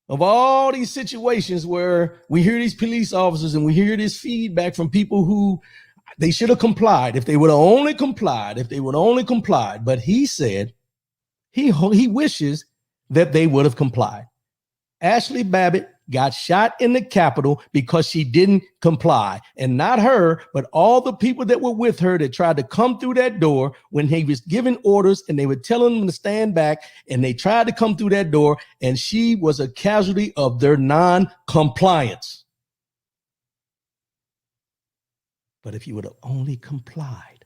of all these situations where we hear these police officers and we hear this feedback from people who they should have complied. If they would have only complied, But he said he wishes that they would have complied. Ashley Babbitt got shot in the Capitol because she didn't comply, and not her, but all the people that were with her that tried to come through that door when he was giving orders and they were telling them to stand back, and they tried to come through that door, and she was a casualty of their non-compliance. But if you would have only complied,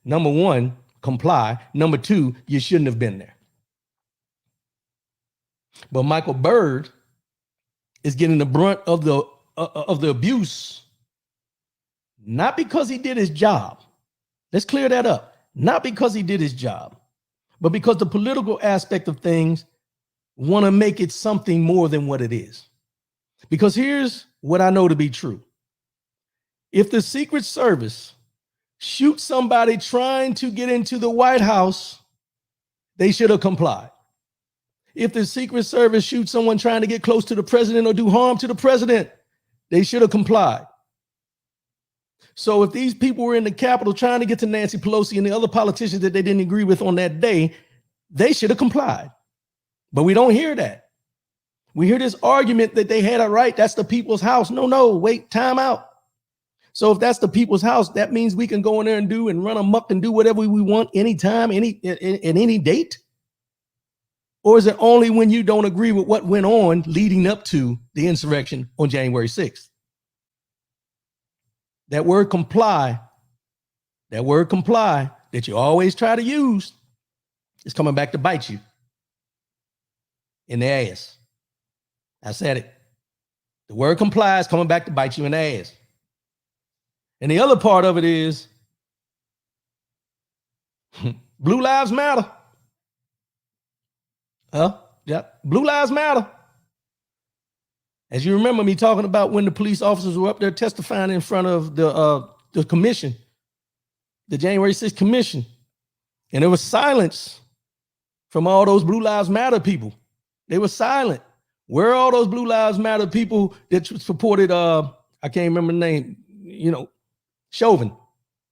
number one, comply. Number two, you shouldn't have been there. But Michael Byrd is getting the brunt of the abuse, not because he did his job. Let's clear that up. Not because he did his job, but because the political aspect of things want to make it something more than what it is. Because here's what I know to be true. If the Secret Service shoots somebody trying to get into the White House, they should have complied. If the Secret Service shoots someone trying to get close to the president or do harm to the president, they should have complied. So if these people were in the Capitol trying to get to Nancy Pelosi and the other politicians that they didn't agree with on that day, they should have complied. But we don't hear that. We hear this argument that they had a right. That's the people's house. No, wait, time out. So if that's the people's house, that means we can go in there and do and run amok and do whatever we want anytime, any date? Or is it only when you don't agree with what went on leading up to the insurrection on January 6th? That word comply that you always try to use is coming back to bite you in the ass. I said it. The word comply is coming back to bite you in the ass. And the other part of it is Blue Lives Matter. Yeah, Blue Lives Matter. As you remember me talking about when the police officers were up there testifying in front of the commission, the January 6th commission, and there was silence from all those Blue Lives Matter people. They were silent. Where are all those Blue Lives Matter people that supported, I can't remember the name, Chauvin?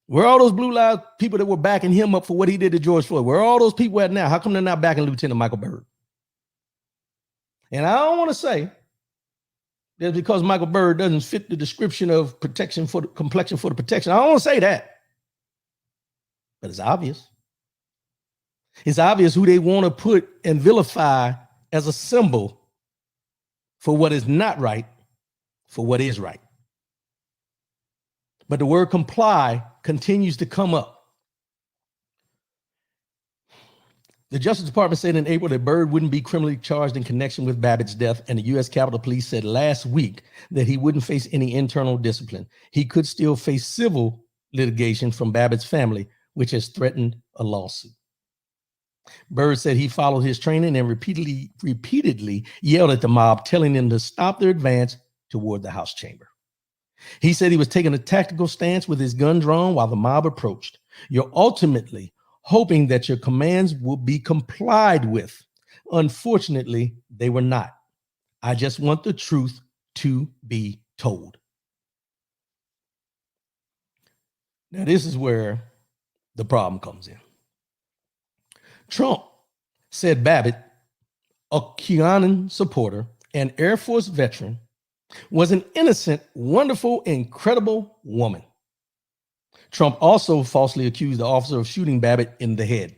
Where are all those Blue Lives people that were backing him up for what he did to George Floyd? Where are all those people at now? How come they're not backing Lieutenant Michael Byrd? And I don't want to say that because Michael Byrd doesn't fit the description of protection for the complexion for the protection. I don't want to say that. But it's obvious. It's obvious who they want to put and vilify as a symbol for what is not right, for what is right. But the word comply continues to come up. The Justice Department said in April that Byrd wouldn't be criminally charged in connection with Babbitt's death, and the U.S. Capitol Police said last week that he wouldn't face any internal discipline. He could still face civil litigation from Babbitt's family, which has threatened a lawsuit. Byrd said he followed his training and repeatedly yelled at the mob, telling them to stop their advance toward the House chamber. He said he was taking a tactical stance with his gun drawn while the mob approached. You're ultimately hoping that your commands will be complied with. Unfortunately, they were not. I just want the truth to be told. Now, this is where the problem comes in. Trump said Babbitt, a QAnon supporter and Air Force veteran, was an innocent, wonderful, incredible woman. Trump also falsely accused the officer of shooting Babbitt in the head.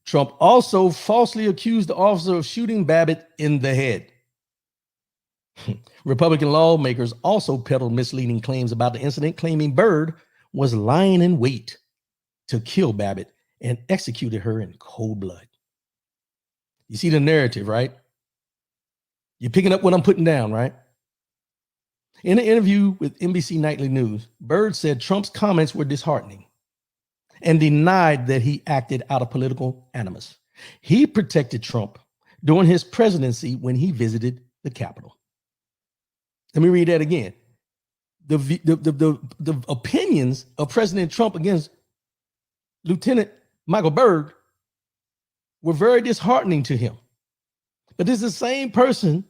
Trump also falsely accused the officer of shooting Babbitt in the head. Republican lawmakers also peddled misleading claims about the incident, claiming Byrd was lying in wait to kill Babbitt and executed her in cold blood. You see the narrative, right? You're picking up what I'm putting down, right? In an interview with NBC Nightly News, Byrd said Trump's comments were disheartening and denied that he acted out of political animus. He protected Trump during his presidency when he visited the Capitol. Let me read that again. The opinions of President Trump against Lieutenant Michael Byrd were very disheartening to him. But this is the same person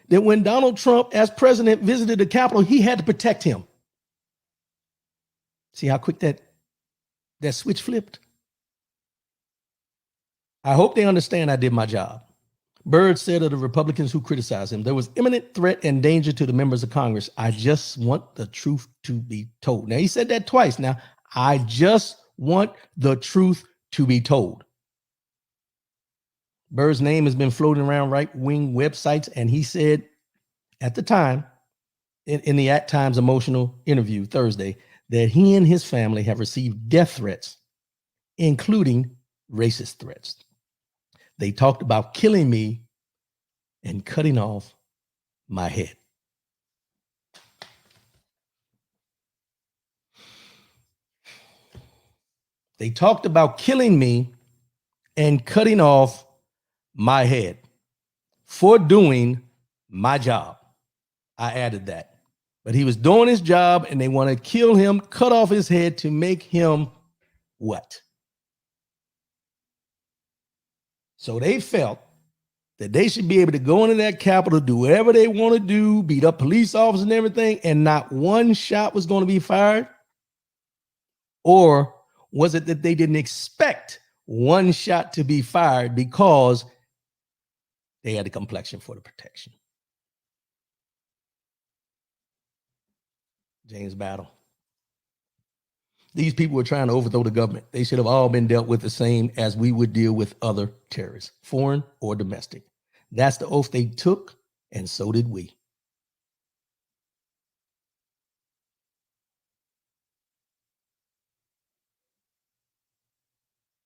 that when Donald Trump, as president, visited the Capitol, he had to protect him. See how quick that switch flipped? I hope they understand I did my job. Byrd said of the Republicans who criticized him, there was imminent threat and danger to the members of Congress. I just want the truth to be told. Now, he said that twice. Now, I just want the truth to be told. Byrd's name has been floating around right-wing websites, and he said at the time, in the At Times Emotional interview Thursday, that he and his family have received death threats, including racist threats. They talked about killing me and cutting off my head. They talked about killing me and cutting off my head for doing my job. I added that. But he was doing his job and they want to kill him, cut off his head to make him what? So they felt that they should be able to go into that Capitol, do whatever they want to do, beat up police officers and everything, and not one shot was going to be fired? Or was it that they didn't expect one shot to be fired because they had the complexion for the protection? James Battle. These people were trying to overthrow the government. They should have all been dealt with the same as we would deal with other terrorists, foreign or domestic. That's the oath they took, and so did we.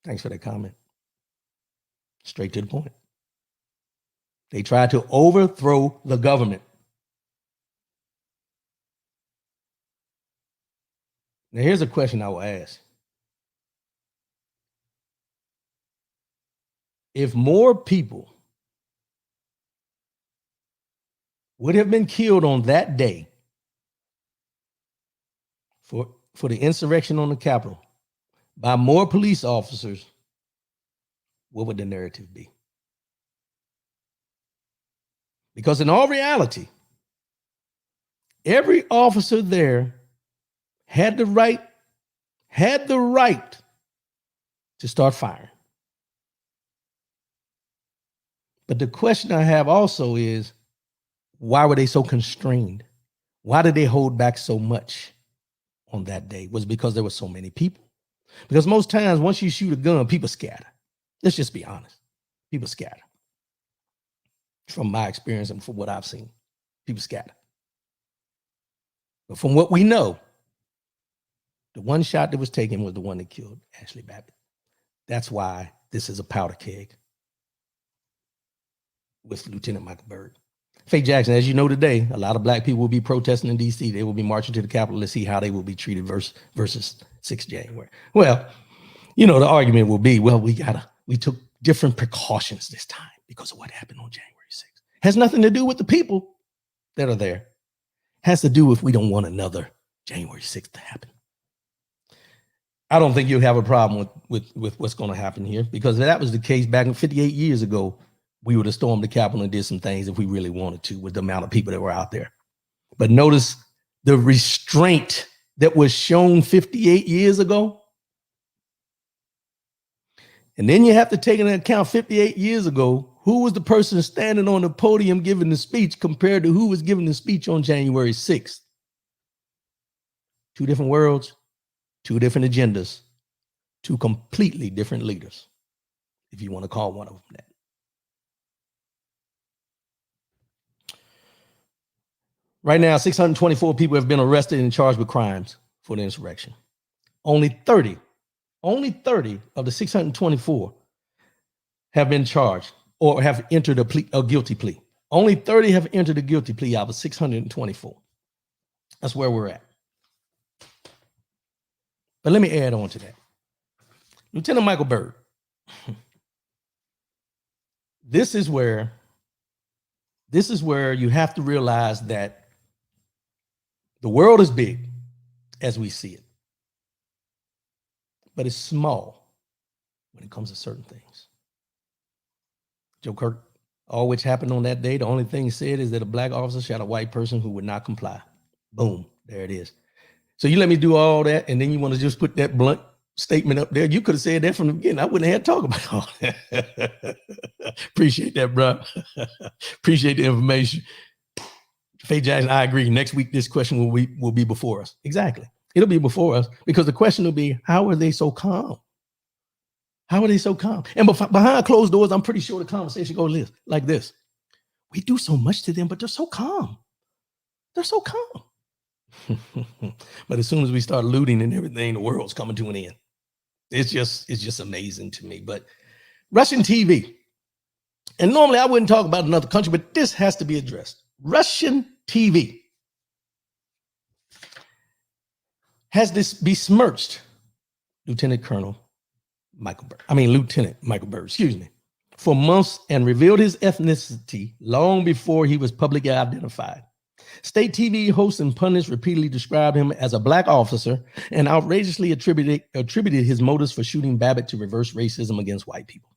Thanks for that comment. Straight to the point. They tried to overthrow the government. Now, here's a question I will ask. If more people would have been killed on that day for the insurrection on the Capitol by more police officers, what would the narrative be? Because in all reality, every officer there had the right to start firing. But the question I have also is, why were they so constrained? Why did they hold back so much on that day? Was it because there were so many people? Because most times once you shoot a gun, people scatter. Let's just be honest. People scatter. From my experience and from what I've seen, people scatter. But from what we know, the one shot that was taken was the one that killed Ashley Babbitt. That's why this is a powder keg with Lieutenant Michael Byrd. Faye Jackson, as you know today, a lot of black people will be protesting in D.C. They will be marching to the Capitol to see how they will be treated versus 6th January. Well, you know, the argument will be, well, we took different precautions this time because of what happened on January 6th. Has nothing to do with the people that are there. Has to do with we don't want another January 6th to happen. I don't think you'll have a problem with what's going to happen here, because if that was the case back in 58 years ago, we would have stormed the Capitol and did some things if we really wanted to with the amount of people that were out there. But notice the restraint that was shown 58 years ago. And then you have to take into account 58 years ago, who was the person standing on the podium giving the speech compared to who was giving the speech on January 6th. Two different worlds, two different agendas, two completely different leaders, if you want to call one of them that. Right now, 624 people have been arrested and charged with crimes for the insurrection. Only 30 of the 624 have been charged or have entered a guilty plea. Only 30 have entered a guilty plea out of 624. That's where we're at. But let me add on to that. Lieutenant Michael Byrd. This is where you have to realize that the world is big as we see it, but it's small when it comes to certain things. Joe Kirk, all which happened on that day, the only thing said is that a black officer shot a white person who would not comply. Boom, there it is. So you let me do all that, and then you want to just put that blunt statement up there. You could have said that from the beginning. I wouldn't have had to talk about all that. Appreciate that, bro. Appreciate the information. Faye Jackson, I agree. Next week, this question will be before us. Exactly. It'll be before us because the question will be, how are they so calm? How are they so calm? And behind closed doors, I'm pretty sure the conversation goes like this. We do so much to them, but they're so calm. They're so calm. But as soon as we start looting and everything, the world's coming to an end. It's just amazing to me. But Russian TV, and normally I wouldn't talk about another country, but this has to be addressed. Russian TV has this besmirched Lieutenant Michael Byrd, for months and revealed his ethnicity long before he was publicly identified. State TV hosts and pundits repeatedly described him as a black officer and outrageously attributed his motives for shooting Babbitt to reverse racism against white people.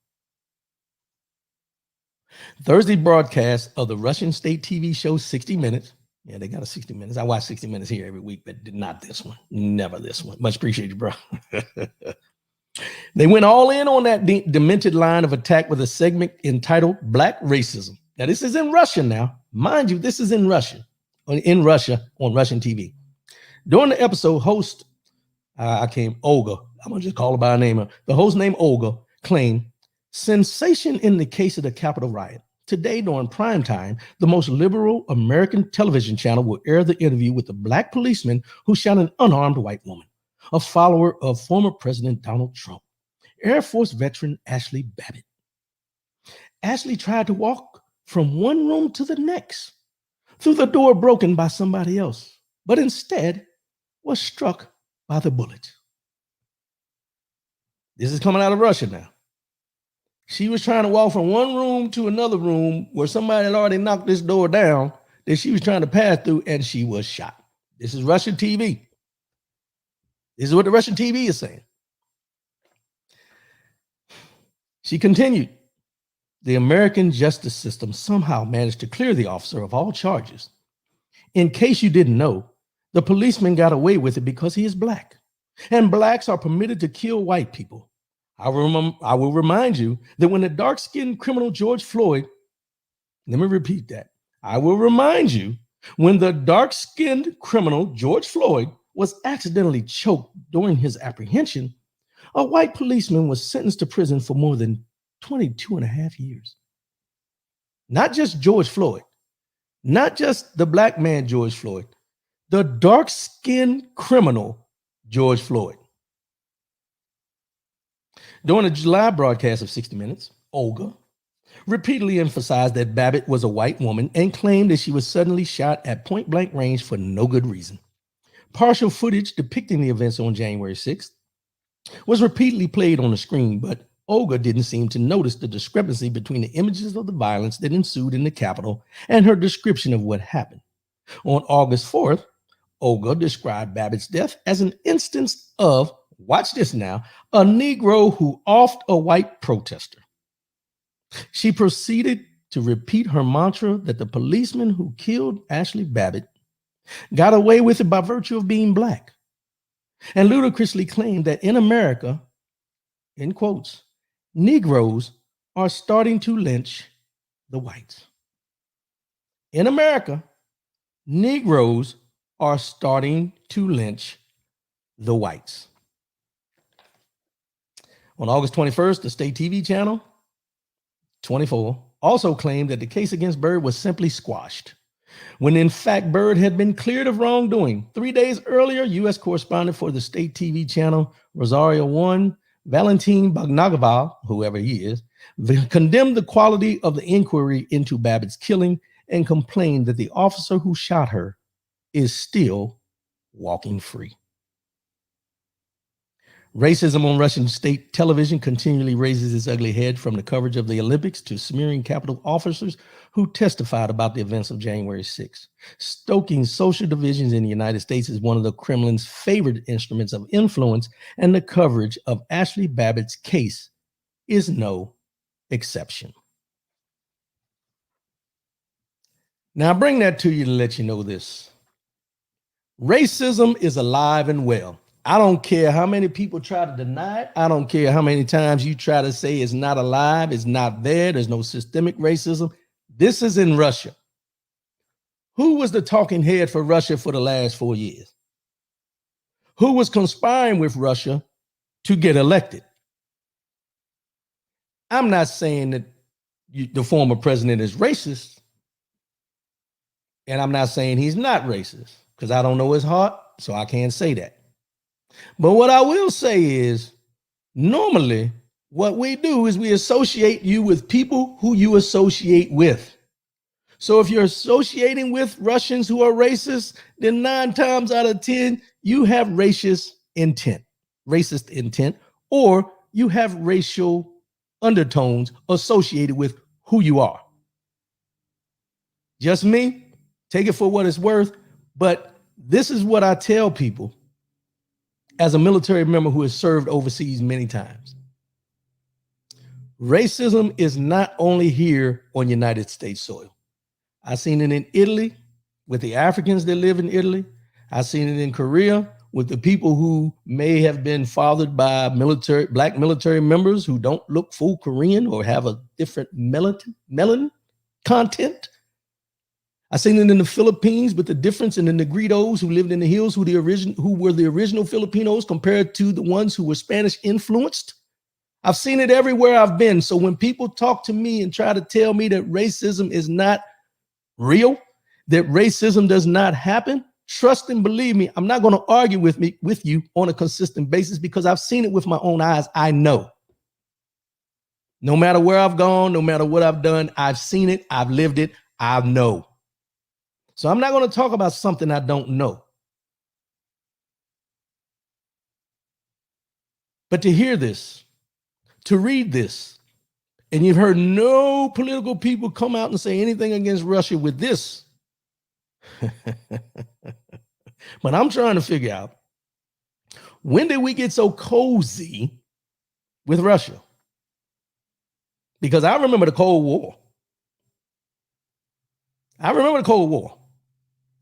Thursday broadcast of the Russian state TV show 60 Minutes. Yeah, they got a 60 Minutes. I watch 60 Minutes here every week, but not this one. Never this one. Much appreciated, bro. They went all in on that demented line of attack with a segment entitled Black Racism. Now, this is in Russian now. Mind you, this is in Russia on Russian TV. During the episode, host, Olga, I'm going to just call her by her name. The host named Olga claimed, sensation in the case of the Capitol riot. Today, during prime time, the most liberal American television channel will air the interview with the black policeman who shot an unarmed white woman, a follower of former President Donald Trump, Air Force veteran Ashley Babbitt. Ashley tried to walk from one room to the next through the door broken by somebody else, but instead was struck by the bullet. This is coming out of Russia now. She was trying to walk from one room to another room where somebody had already knocked this door down that she was trying to pass through, and she was shot. This is Russian TV. This is what the Russian TV is saying. She continued, the American justice system somehow managed to clear the officer of all charges. In case you didn't know, the policeman got away with it because he is black, and blacks are permitted to kill white people. I will remind you that when the dark-skinned criminal George Floyd, let me repeat that. I will remind you when the dark-skinned criminal George Floyd was accidentally choked during his apprehension, a white policeman was sentenced to prison for more than 22 and a half years. Not just George Floyd, not just the black man George Floyd, the dark-skinned criminal George Floyd. During a July broadcast of 60 Minutes, Olga repeatedly emphasized that Babbitt was a white woman and claimed that she was suddenly shot at point-blank range for no good reason. Partial footage depicting the events on January 6th was repeatedly played on the screen, but Olga didn't seem to notice the discrepancy between the images of the violence that ensued in the Capitol and her description of what happened. On August 4th, Olga described Babbitt's death as an instance of, watch this now, a Negro who offed a white protester. She proceeded to repeat her mantra that the policeman who killed Ashley Babbitt got away with it by virtue of being black, and ludicrously claimed that in America, in quotes, Negroes are starting to lynch the whites. In America, Negroes are starting to lynch the whites. On August 21st, the state TV channel 24 also claimed that the case against Byrd was simply squashed, when in fact Byrd had been cleared of wrongdoing. 3 days earlier, U.S. correspondent for the state TV channel Rosario One, Valentin Bagnagabal, whoever he is, condemned the quality of the inquiry into Babbitt's killing and complained that the officer who shot her is still walking free. Racism on Russian state television continually raises its ugly head, from the coverage of the Olympics to smearing Capitol officers who testified about the events of January 6th. Stoking social divisions in the United States is one of the Kremlin's favorite instruments of influence, and the coverage of Ashley Babbitt's case is no exception. Now, I bring that to you to let you know this. Racism is alive and well. I don't care how many people try to deny it. I don't care how many times you try to say it's not alive, it's not there, there's no systemic racism. This is in Russia. Who was the talking head for Russia for the last 4 years? Who was conspiring with Russia to get elected? I'm not saying that the former president is racist, and I'm not saying he's not racist, because I don't know his heart, so I can't say that. But what I will say is, normally what we do is we associate you with people who you associate with. So if you're associating with Russians who are racist, then 9 times out of 10, you have racist intent, or you have racial undertones associated with who you are. Just me, take it for what it's worth. But this is what I tell people as a military member who has served overseas many times. Racism is not only here on United States soil. I've seen it in Italy with the Africans that live in Italy. I've seen it in Korea with the people who may have been fathered by black military members who don't look full Korean or have a different melanin content. I've seen it in the Philippines with the difference in the Negritos who lived in the hills, who were the original Filipinos compared to the ones who were Spanish influenced. I've seen it everywhere I've been. So when people talk to me and try to tell me that racism is not real, that racism does not happen, trust and believe me, I'm not going to argue with you on a consistent basis, because I've seen it with my own eyes. I know. No matter where I've gone, no matter what I've done, I've seen it, I've lived it, I know. So I'm not going to talk about something I don't know. But to hear this, to read this, and you've heard no political people come out and say anything against Russia with this, But I'm trying to figure out, when did we get so cozy with Russia? Because I remember the Cold War. I remember the Cold War.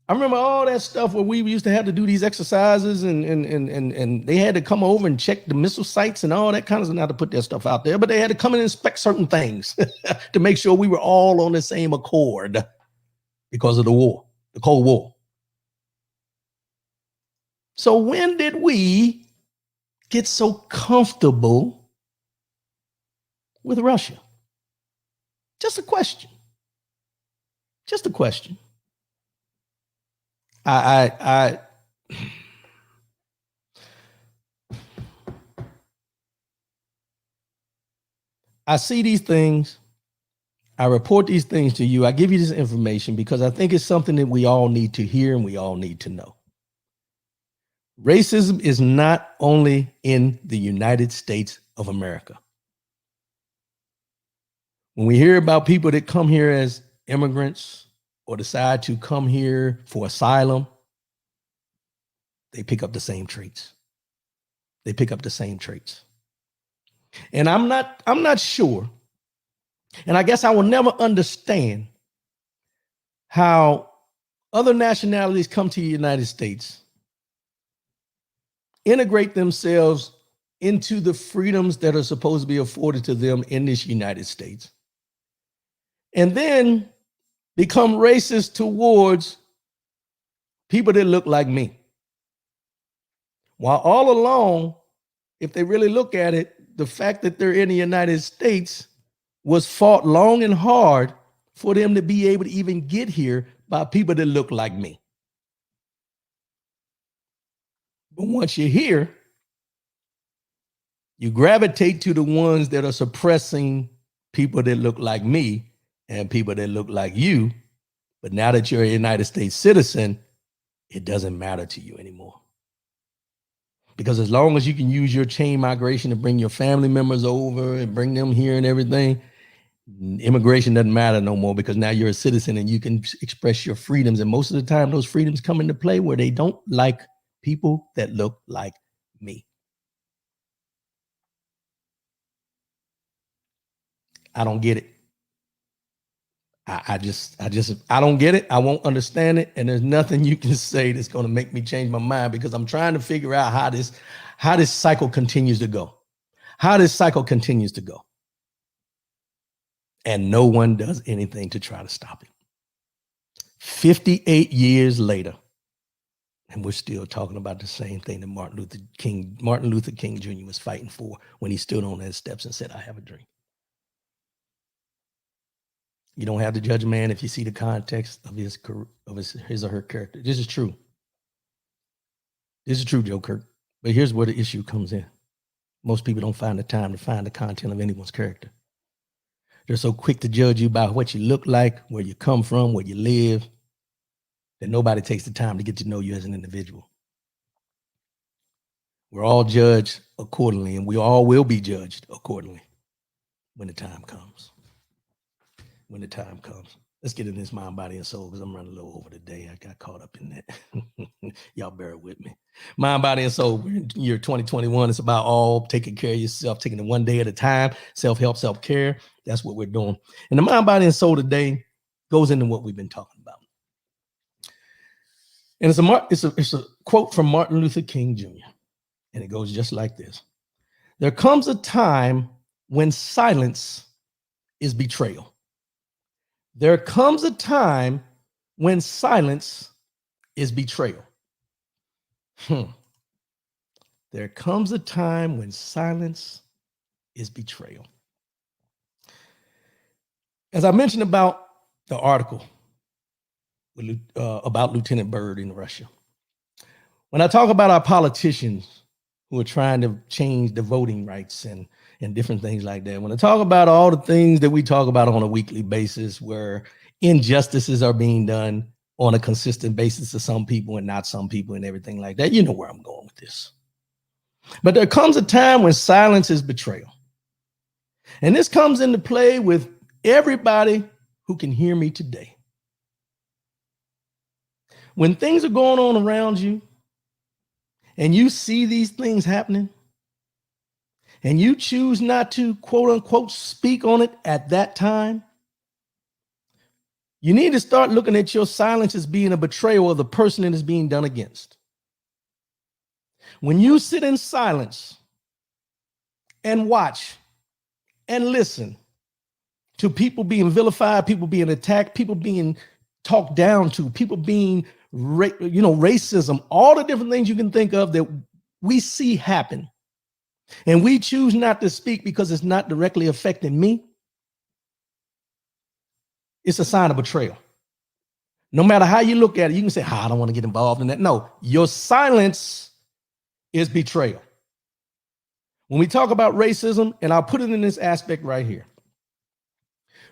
I remember all that stuff where we used to have to do these exercises and they had to come over and check the missile sites and all that kind of stuff, not to put that stuff out there, but they had to come and inspect certain things to make sure we were all on the same accord because of the war, the Cold War. So when did we get so comfortable with Russia? Just a question. Just a question. I see these things. I report these things to you. I give you this information because I think it's something that we all need to hear and we all need to know. Racism is not only in the United States of America. When we hear about people that come here as immigrants or decide to come here for asylum, they pick up the same traits. They pick up the same traits. And I'm not sure, and I guess I will never understand how other nationalities come to the United States, integrate themselves into the freedoms that are supposed to be afforded to them in this United States, and then become racist towards people that look like me. While all along, if they really look at it, the fact that they're in the United States was fought long and hard for them to be able to even get here by people that look like me. But once you're here, you gravitate to the ones that are suppressing people that look like me and people that look like you. But now that you're a United States citizen, it doesn't matter to you anymore. Because as long as you can use your chain migration to bring your family members over and bring them here and everything, immigration doesn't matter no more, because now you're a citizen and you can express your freedoms. And most of the time, those freedoms come into play where they don't like people that look like me. I don't get it. I don't get it. I won't understand it. And there's nothing you can say that's going to make me change my mind, because I'm trying to figure out how this cycle continues to go. How this cycle continues to go. And no one does anything to try to stop it. 58 years later, and we're still talking about the same thing that Martin Luther King Jr. was fighting for when he stood on his steps and said, "I have a dream." You don't have to judge a man if you see the context of his or her character. This is true. This is true, Joe Kirk. But here's where the issue comes in. Most people don't find the time to find the content of anyone's character. They're so quick to judge you by what you look like, where you come from, where you live, that nobody takes the time to get to know you as an individual. We're all judged accordingly, and we all will be judged accordingly when the time comes. When the time comes. Let's get in this mind, body, and soul, because I'm running a little over today. I got caught up in that. Y'all bear with me. Mind, body, and soul. We're in year 2021. It's about all taking care of yourself, taking it one day at a time, self-help, self-care. That's what we're doing. And the mind, body, and soul today goes into what we've been talking about. And it's a quote from Martin Luther King Jr. And it goes just like this. There comes a time when silence is betrayal. There comes a time when silence is betrayal. There comes a time when silence is betrayal. As I mentioned about the article about Lieutenant Byrd in Russia, when I talk about our politicians who are trying to change the voting rights and different things like that, when I talk about all the things that we talk about on a weekly basis where injustices are being done on a consistent basis to some people and not some people and everything like that, you know where I'm going with this. But there comes a time when silence is betrayal. And this comes into play with everybody who can hear me today. When things are going on around you and you see these things happening and you choose not to, quote unquote, speak on it at that time, you need to start looking at your silence as being a betrayal of the person it is being done against. When you sit in silence and watch and listen to people being vilified, people being attacked, people being talked down to, people being, racism, all the different things you can think of that we see happen, and we choose not to speak because it's not directly affecting me, it's a sign of betrayal. No matter how you look at it, you can say, I don't want to get involved in that. No, your silence is betrayal. When we talk about racism, and I'll put it in this aspect right here.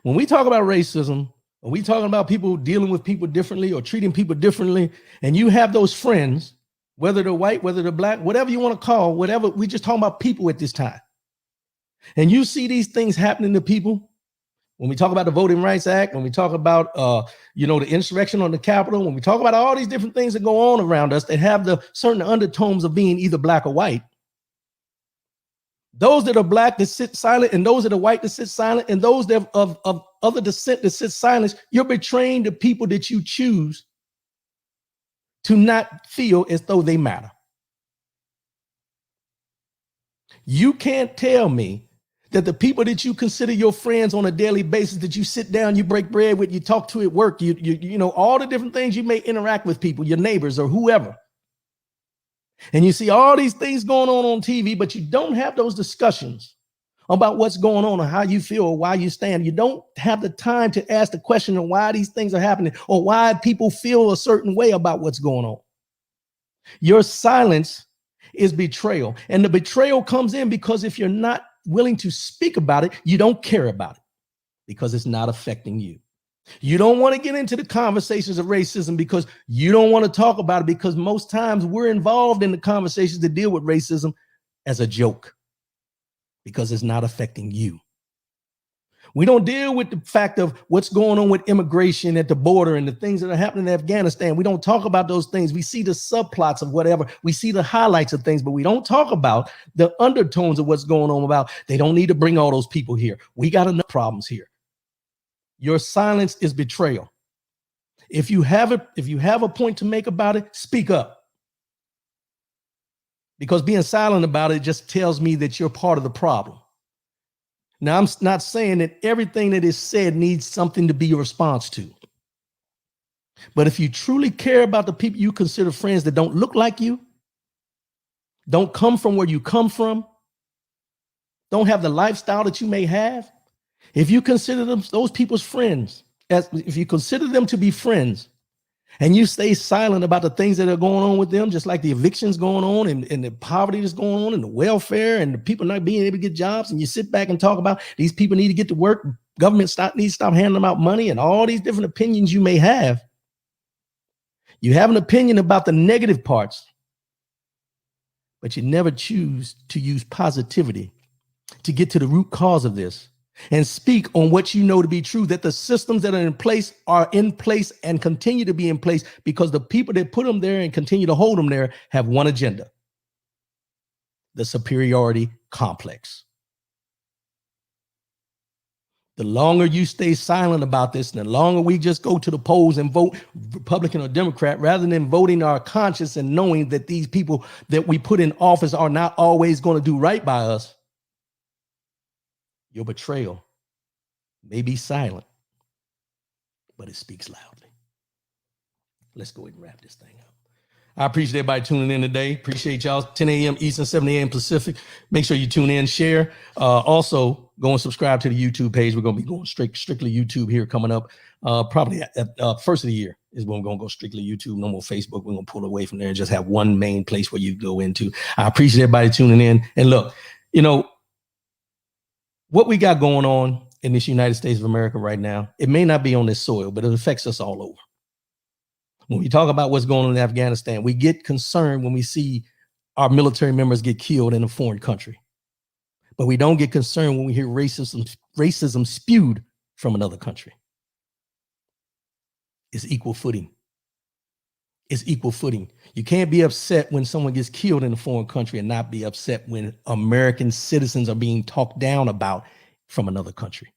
When we talk about racism, are we talking about people dealing with people differently or treating people differently? And you have those friends, whether they're white, whether they're black, whatever you want to call, whatever, we just talking about people at this time. And you see these things happening to people. When we talk about the Voting Rights Act, when we talk about, the insurrection on the Capitol, when we talk about all these different things that go on around us that have the certain undertones of being either black or white, those that are black that sit silent, and those that are white that sit silent, and those that of other descent that sit silent, you're betraying the people that you choose to not feel as though they matter. You can't tell me that the people that you consider your friends on a daily basis, that you sit down, you break bread with, you talk to at work, you know, all the different things you may interact with people, your neighbors or whoever. And you see all these things going on TV, but you don't have those discussions about what's going on or how you feel or why you stand. You don't have the time to ask the question of why these things are happening or why people feel a certain way about what's going on. Your silence is betrayal. And the betrayal comes in because if you're not willing to speak about it, you don't care about it because it's not affecting you. You don't want to get into the conversations of racism because you don't want to talk about it, because most times we're involved in the conversations that deal with racism as a joke because it's not affecting you. We don't deal with the fact of what's going on with immigration at the border and the things that are happening in Afghanistan. We don't talk about those things. We see the subplots of whatever. We see the highlights of things, but we don't talk about the undertones of what's going on about they don't need to bring all those people here. We got enough problems here. Your silence is betrayal. If you have a point to make about it, speak up. Because being silent about it just tells me that you're part of the problem. Now, I'm not saying that everything that is said needs something to be a response to. But if you truly care about the people you consider friends that don't look like you, don't come from where you come from, don't have the lifestyle that you may have, if you consider those people's friends, if you consider them to be friends, and you stay silent about the things that are going on with them, just like the evictions going on and the poverty that's going on and the welfare and the people not being able to get jobs, and you sit back and talk about these people need to get to work, government needs to stop handing them out money, and all these different opinions you may have. You have an opinion about the negative parts, but you never choose to use positivity to get to the root cause of this and speak on what you know to be true, that the systems that are in place and continue to be in place because the people that put them there and continue to hold them there have one agenda: the superiority complex. The longer you stay silent about this, and the longer we just go to the polls and vote Republican or Democrat, rather than voting our conscience and knowing that these people that we put in office are not always going to do right by us, your betrayal may be silent, but it speaks loudly. Let's go ahead and wrap this thing up. I appreciate everybody tuning in today. Appreciate y'all. 10 a.m. Eastern, 7 a.m. Pacific. Make sure you tune in, share. Also, go and subscribe to the YouTube page. We're going to be going strictly YouTube here coming up. Probably at first of the year is when we're going to go strictly YouTube. No more Facebook. We're going to pull away from there and just have one main place where you go into. I appreciate everybody tuning in. And look, you know, what we got going on in this United States of America right now, it may not be on this soil, but it affects us all over. When we talk about what's going on in Afghanistan, we get concerned when we see our military members get killed in a foreign country. But we don't get concerned when we hear racism spewed from another country. It's equal footing. is equal footing. You can't be upset when someone gets killed in a foreign country and not be upset when American citizens are being talked down about from another country.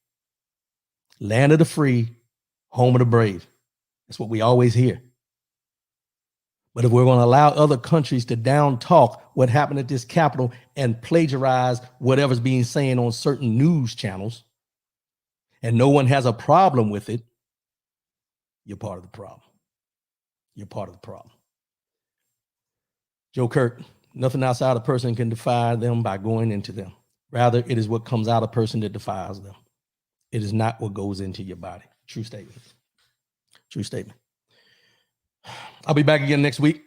Land of the free, home of the brave. That's what we always hear. But if we're going to allow other countries to down talk what happened at this Capitol and plagiarize whatever's being said on certain news channels, and no one has a problem with it, you're part of the problem. You're part of the problem. Joe Kirk, nothing outside a person can defy them by going into them. Rather, it is what comes out of a person that defies them. It is not what goes into your body. True statement. True statement. I'll be back again next week.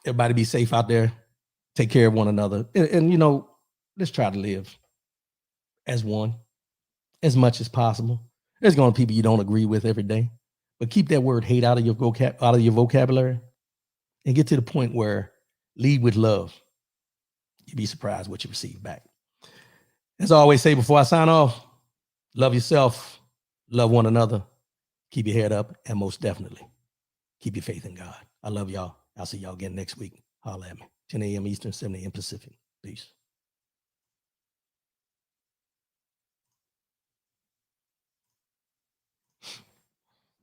Everybody be safe out there. Take care of one another. And you know, let's try to live as one as much as possible. There's going to be people you don't agree with every day, but keep that word hate out of your vocabulary and get to the point where lead with love. You'd be surprised what you receive back. As I always say before I sign off, love yourself, love one another, keep your head up, and most definitely, keep your faith in God. I love y'all. I'll see y'all again next week. Holla at me. 10 a.m. Eastern, 7 a.m. Pacific. Peace.